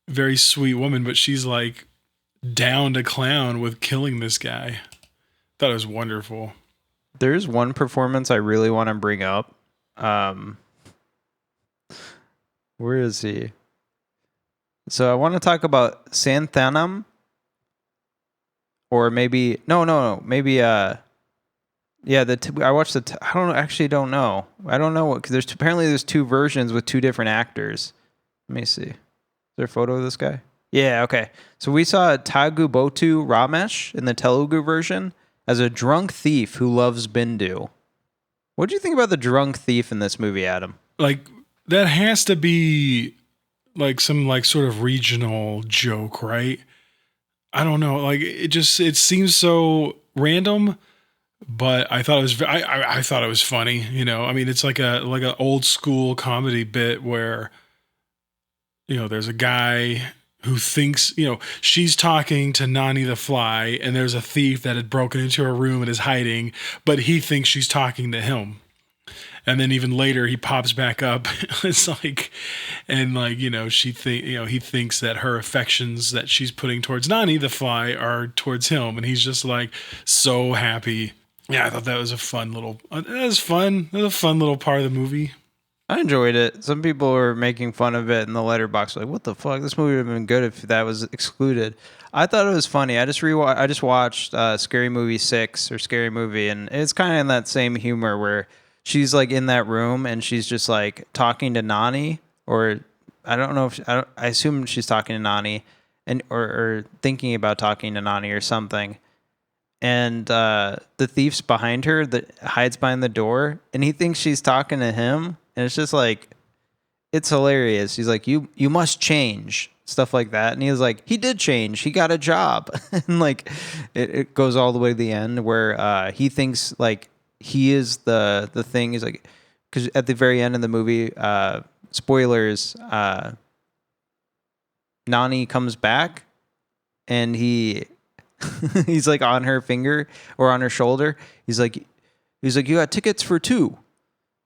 very sweet woman, but she's like down to clown with killing this guy. That was wonderful. There's one performance I really want to bring up. Where is he? So I want to talk about Santhanam, or maybe maybe yeah, I watched I don't know. I don't know what, because there's two versions with two different actors. Let me see. Is there a photo of this guy? Yeah, okay. So we saw Tagubotu Ramesh in the Telugu version as a drunk thief who loves Bindu. What do you think about the drunk thief in this movie, Adam? Like, that has to be like some like sort of regional joke, right? I don't know. Like it seems so random. But I thought it was I thought it was funny, you know. I mean, it's like an old school comedy bit where, you know, there's a guy who thinks, you know, she's talking to Nani the fly, and there's a thief that had broken into her room and is hiding, but he thinks she's talking to him. And then even later he pops back up. It's like, and like, you know, he thinks that her affections that she's putting towards Nani the fly are towards him, and he's just like so happy. Yeah, I thought that was a fun little. It was fun. It was a fun little part of the movie. I enjoyed it. Some people were making fun of it in the letterbox, like, "What the fuck? This movie would have been good if that was excluded." I thought it was funny. I just watched Scary Movie 6 or Scary Movie, and it's kind of in that same humor where she's like in that room and she's just like talking to Nani, or I don't know if I assume she's talking to Nani, and or thinking about talking to Nani or something. And the thief's behind her that hides behind the door, and he thinks she's talking to him, and it's just like, it's hilarious. He's like, you must change, stuff like that. And he was like, he did change, he got a job. And like it goes all the way to the end where he thinks like he is the thing. He's like, because at the very end of the movie, spoilers, Nani comes back, and he's like on her finger or on her shoulder. He's like, you got tickets for two,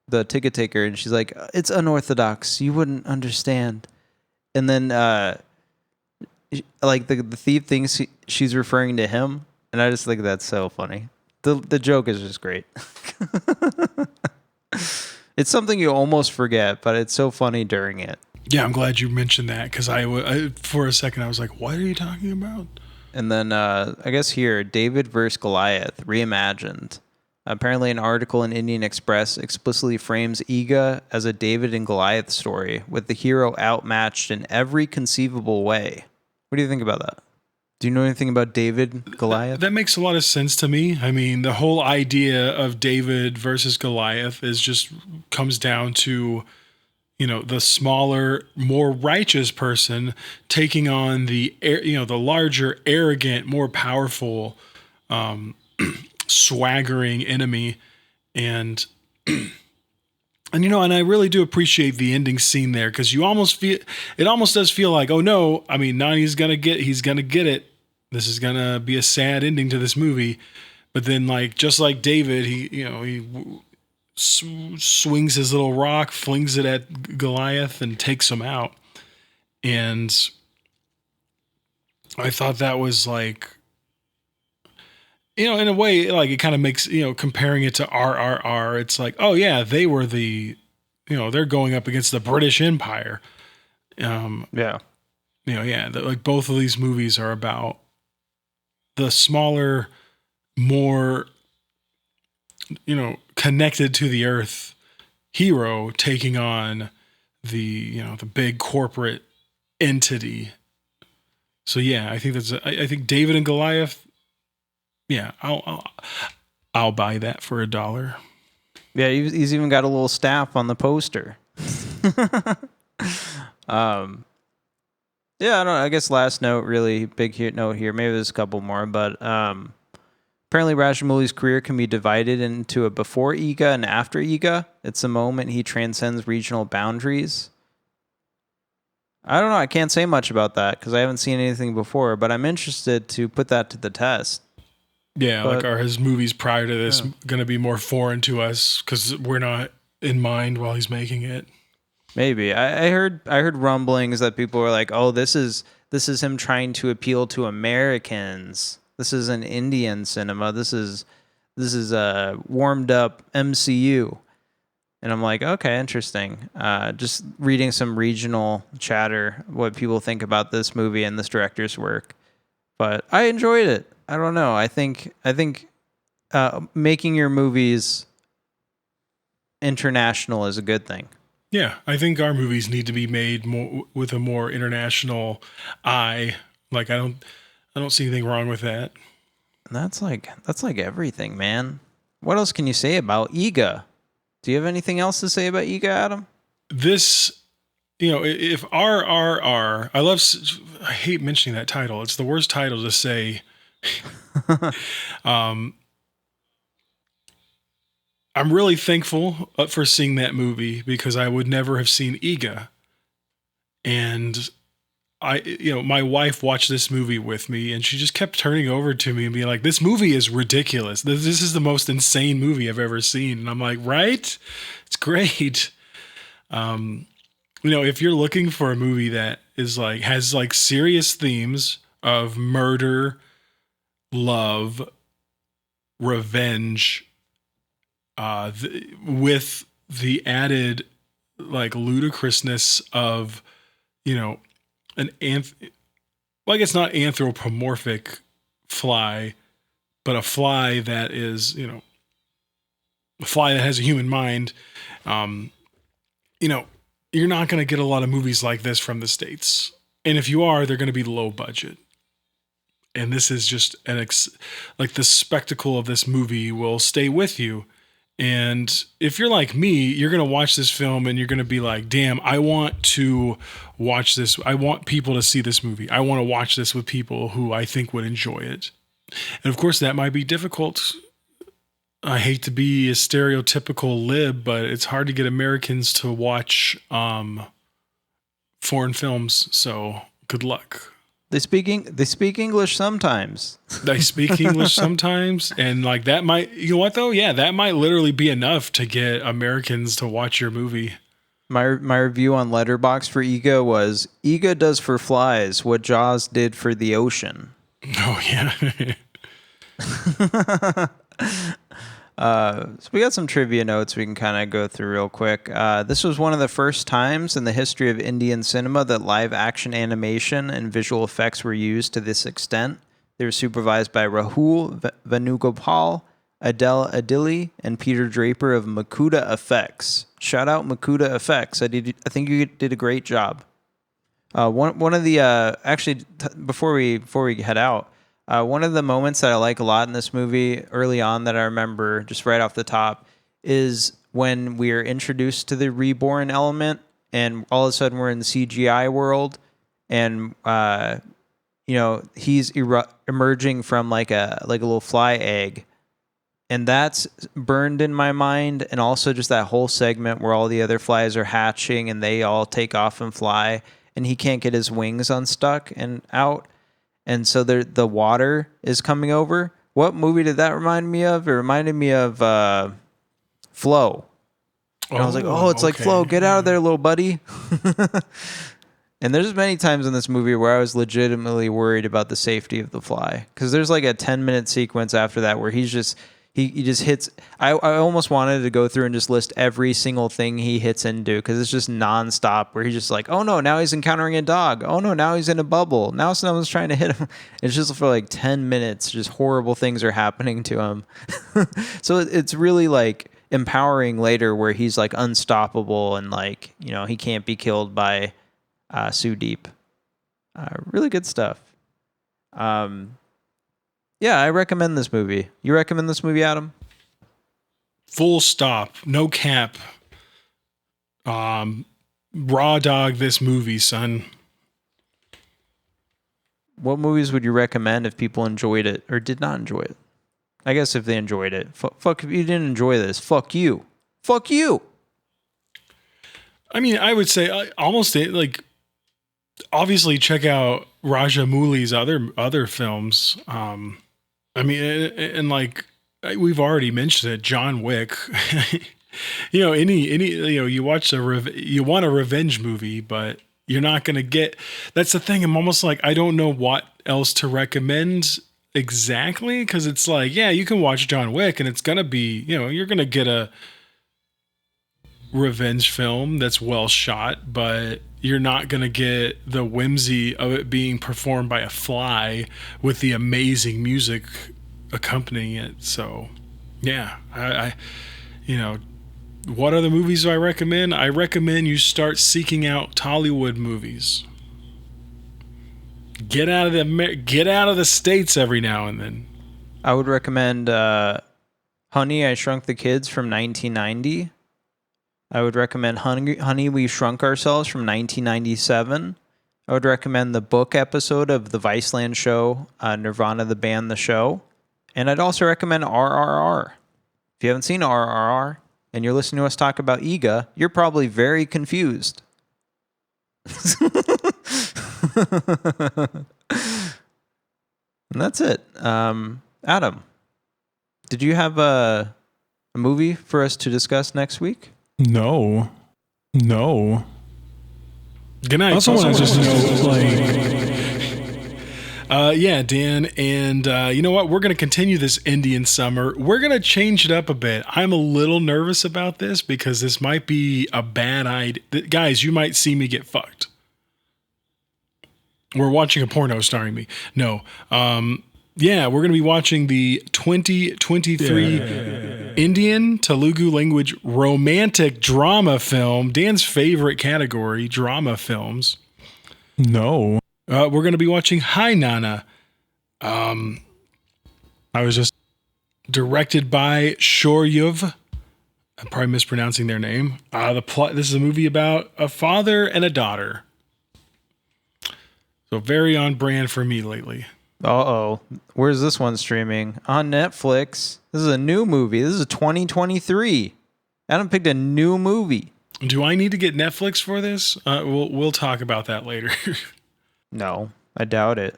the ticket taker. And she's like, it's unorthodox, you wouldn't understand. And then like the thief thinks she's referring to him. And I just think that's so funny. The joke is just great. It's something you almost forget, but it's so funny during it. Yeah, I'm glad you mentioned that, because I for a second I was like, what are you talking about? And then I guess here, David vs. Goliath, reimagined. Apparently an article in Indian Express explicitly frames Eega as a David and Goliath story, with the hero outmatched in every conceivable way. What do you think about that? Do you know anything about David, Goliath? That makes a lot of sense to me. I mean, the whole idea of David versus Goliath comes down to, you know, the smaller, more righteous person taking on the larger, arrogant, more powerful, swaggering enemy. And And and I really do appreciate the ending scene there, because it almost does feel like, oh no, I mean, Nani's he's gonna get it. This is gonna be a sad ending to this movie. But then, like, just like David, he swings his little rock, flings it at Goliath, and takes him out. And I thought that was like, in a way, like, it kind of makes, comparing it to RRR, it's like, oh yeah, they were they're going up against the British Empire. Yeah. Like, both of these movies are about the smaller, more, connected to the earth hero taking on the big corporate entity. So yeah, I think David and Goliath. Yeah, I'll buy that for $1. Yeah, he's even got a little staff on the poster. Yeah, I don't know. I guess last note, really big note here. Maybe there's a couple more, but apparently Rajamouli's career can be divided into a before Eega and after Eega. It's the moment he transcends regional boundaries. I don't know. I can't say much about that because I haven't seen anything before, but I'm interested to put that to the test. Yeah, like, are his movies prior to this going to be more foreign to us because we're not in mind while he's making it? Maybe. I heard rumblings that people were like, "Oh, this is him trying to appeal to Americans. This is an Indian cinema. This is a warmed up MCU." And I'm like, okay, interesting. Just reading some regional chatter, what people think about this movie and this director's work. But I enjoyed it. I don't know. I think making your movies international is a good thing. Yeah, I think our movies need to be made more with a more international eye. Like, I don't see anything wrong with that. And that's like everything, man. What else can you say about Eega? Do you have anything else to say about Eega, Adam? This, if RRR, I hate mentioning that title. It's the worst title to say. I'm really thankful for seeing that movie because I would never have seen Eega. And my wife watched this movie with me and she just kept turning over to me and being like, this movie is ridiculous. This is the most insane movie I've ever seen. And I'm like, right? It's great. If you're looking for a movie that is like, has like serious themes of murder, love, revenge, with the added like ludicrousness of, I guess not anthropomorphic fly, but a fly that is, a fly that has a human mind. You're not going to get a lot of movies like this from the States. And if you are, they're going to be low budget. And this is just like the spectacle of this movie will stay with you. And if you're like me, you're going to watch this film and you're going to be like, damn, I want to watch this. I want people to see this movie. I want to watch this with people who I think would enjoy it. And of course, that might be difficult. I hate to be a stereotypical lib, but it's hard to get Americans to watch foreign films. So good luck. They speak English sometimes. They speak English sometimes. And like that might, you know what though? Yeah, that might literally be enough to get Americans to watch your movie. My review on Letterboxd for Eega was, Eega does for flies what Jaws did for the ocean. Oh yeah. So we got some trivia notes we can kind of go through real quick. This was one of the first times in the history of Indian cinema that live action animation and visual effects were used to this extent. They were supervised by Rahul Venugopal, Adele Adili, and Peter Draper of Makuta Effects. Shout out Makuta Effects. I think you did a great job. One of the before we head out. One of the moments that I like a lot in this movie early on that I remember just right off the top is when we are introduced to the reborn element and all of a sudden we're in the CGI world and, he's emerging from like a little fly egg And that's burned in my mind. And also just that whole segment where all the other flies are hatching and they all take off and fly, and he can't get his wings unstuck and out. And so the water is coming over. What movie did that remind me of? It reminded me of Flow. And I was like, it's like Flow. Get out of there, little buddy. And there's many times in this movie where I was legitimately worried about the safety of the fly. Because there's like a 10-minute sequence after that where he just hits. I almost wanted to go through and just list every single thing he hits into, because it's just nonstop where he's just like, oh no, now he's encountering a dog. Oh no, now he's in a bubble. Now someone's trying to hit him. It's just for like 10 minutes, just horrible things are happening to him. So it's really like empowering later where he's like unstoppable and like, you know, he can't be killed by Sudeep. Really good stuff. Yeah, I recommend this movie. You recommend this movie, Adam? Full stop. No cap. Raw dog this movie, son. What movies would you recommend if people enjoyed it or did not enjoy it? I guess if they enjoyed it. Fuck if you didn't enjoy this. Fuck you. Fuck you. I mean, I would say almost like, obviously check out Rajamouli's other films. I mean, and like we've already mentioned it, John Wick. You know, you watch you want a revenge movie, but you're not gonna get. That's the thing. I'm almost like I don't know what else to recommend exactly, because it's like, yeah, you can watch John Wick, and it's gonna be, you know, you're gonna get a revenge film that's well shot, but you're not going to get the whimsy of it being performed by a fly with the amazing music accompanying it. So yeah, I you know, what other movies do I recommend? I recommend you start seeking out Tollywood movies. Get out of the States every now and then. I would recommend Honey, I Shrunk the Kids from 1990. I would recommend Honey, We Shrunk Ourselves from 1997. I would recommend the book episode of the Viceland show, Nirvana the Band, the show. And I'd also recommend RRR. If you haven't seen RRR and you're listening to us talk about Eega, you're probably very confused. And that's it. Adam, did you have a movie for us to discuss next week? No. Good night. I also want to just know, like, yeah, Dan, and you know what? We're going to continue this Indian summer. We're going to change it up a bit. I'm a little nervous about this because this might be a bad idea. Guys, you might see me get fucked. We're watching a porno starring me. No. Yeah, we're going to be watching the 2023 Indian Telugu language romantic drama film. Dan's favorite category, drama films. No. We're going to be watching Hi Nanna. I was just directed by Shoryuv. I'm probably mispronouncing their name. The plot. This is a movie about a father and a daughter. So very on brand for me lately. Uh-oh. Where's this one streaming? On Netflix. This is a new movie. This is 2023. Adam picked a new movie. Do I need to get Netflix for this? We'll talk about that later. No, I doubt it.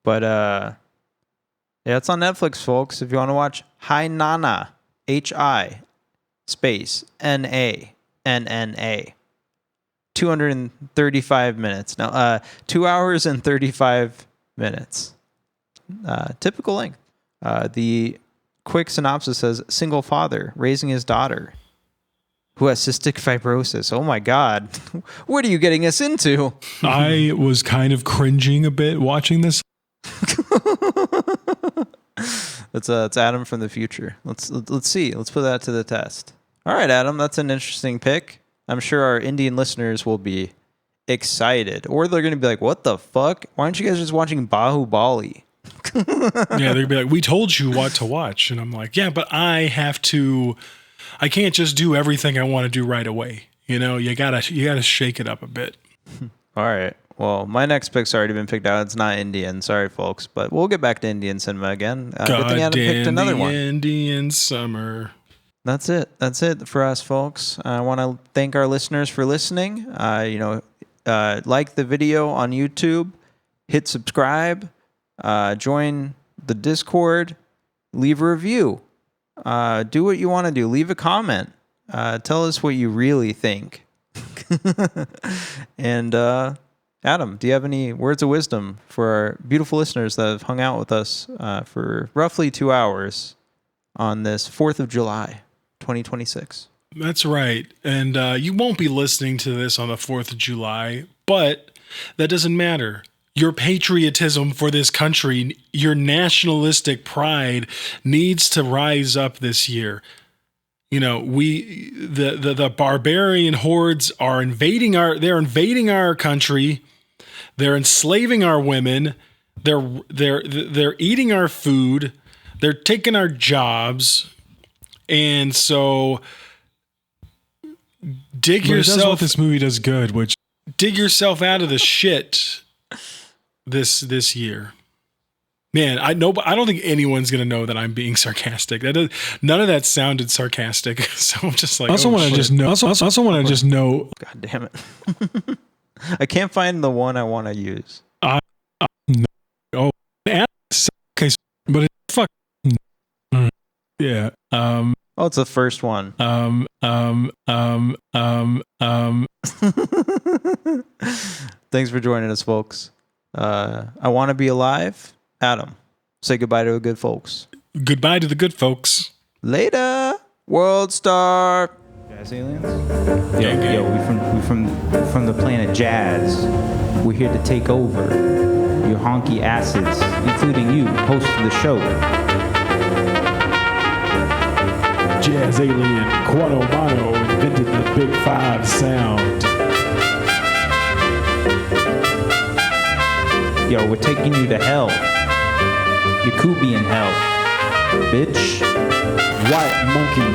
But yeah, it's on Netflix, folks. If you want to watch Hi Nanna, Hi space NANNA. 235 minutes. No, 2 hours and 35 minutes. Typical length. The quick synopsis says, single father raising his daughter who has cystic fibrosis. Oh my God. What are you getting us into? I was kind of cringing a bit watching this. It's Adam from the future. Let's see. Let's put that to the test. All right, Adam, that's an interesting pick. I'm sure our Indian listeners will be excited, or they're going to be like, what the fuck? Why aren't you guys just watching Bahubali? Yeah, they're going to be like, we told you what to watch. And I'm like, yeah, but I can't just do everything I want to do right away. You know, you gotta shake it up a bit. All right. Well, my next pick's already been picked out. It's not Indian. Sorry, folks. But we'll get back to Indian cinema again. Good thing Adam picked another one. Indian summer. That's it. That's it for us, folks. I want to thank our listeners for listening. Like the video on YouTube. Hit subscribe. Join the Discord. Leave a review. Do what you want to do. Leave a comment. Tell us what you really think. And Adam, do you have any words of wisdom for our beautiful listeners that have hung out with us for roughly 2 hours on this 4th of July, 2026? That's right. And you won't be listening to this on the 4th of July, but that doesn't matter. Your patriotism for this country, your nationalistic pride needs to rise up this year. You know, the barbarian hordes are invading our country. They're enslaving our women. They're eating our food. They're taking our jobs. And so dig yourself. That's what this movie does good, which dig yourself out of the shit this year. Man, I don't think anyone's gonna know that I'm being sarcastic. None of that sounded sarcastic. So I'm just like, I also want to just know. God damn it! I can't find the one I want to use. Okay, but it's fuck. Yeah. Oh, it's the first one. Thanks for joining us, folks. I want to be alive. Adam, say goodbye to the good folks. Goodbye to the good folks. Later, World Star. Jazz aliens? Yo, we from the planet Jazz. We're here to take over your honky asses, including you, host of the show. Jazz alien Quado Mono invented the Big Five sound. Yo, we're taking you to hell. You could be in hell, bitch. White monkey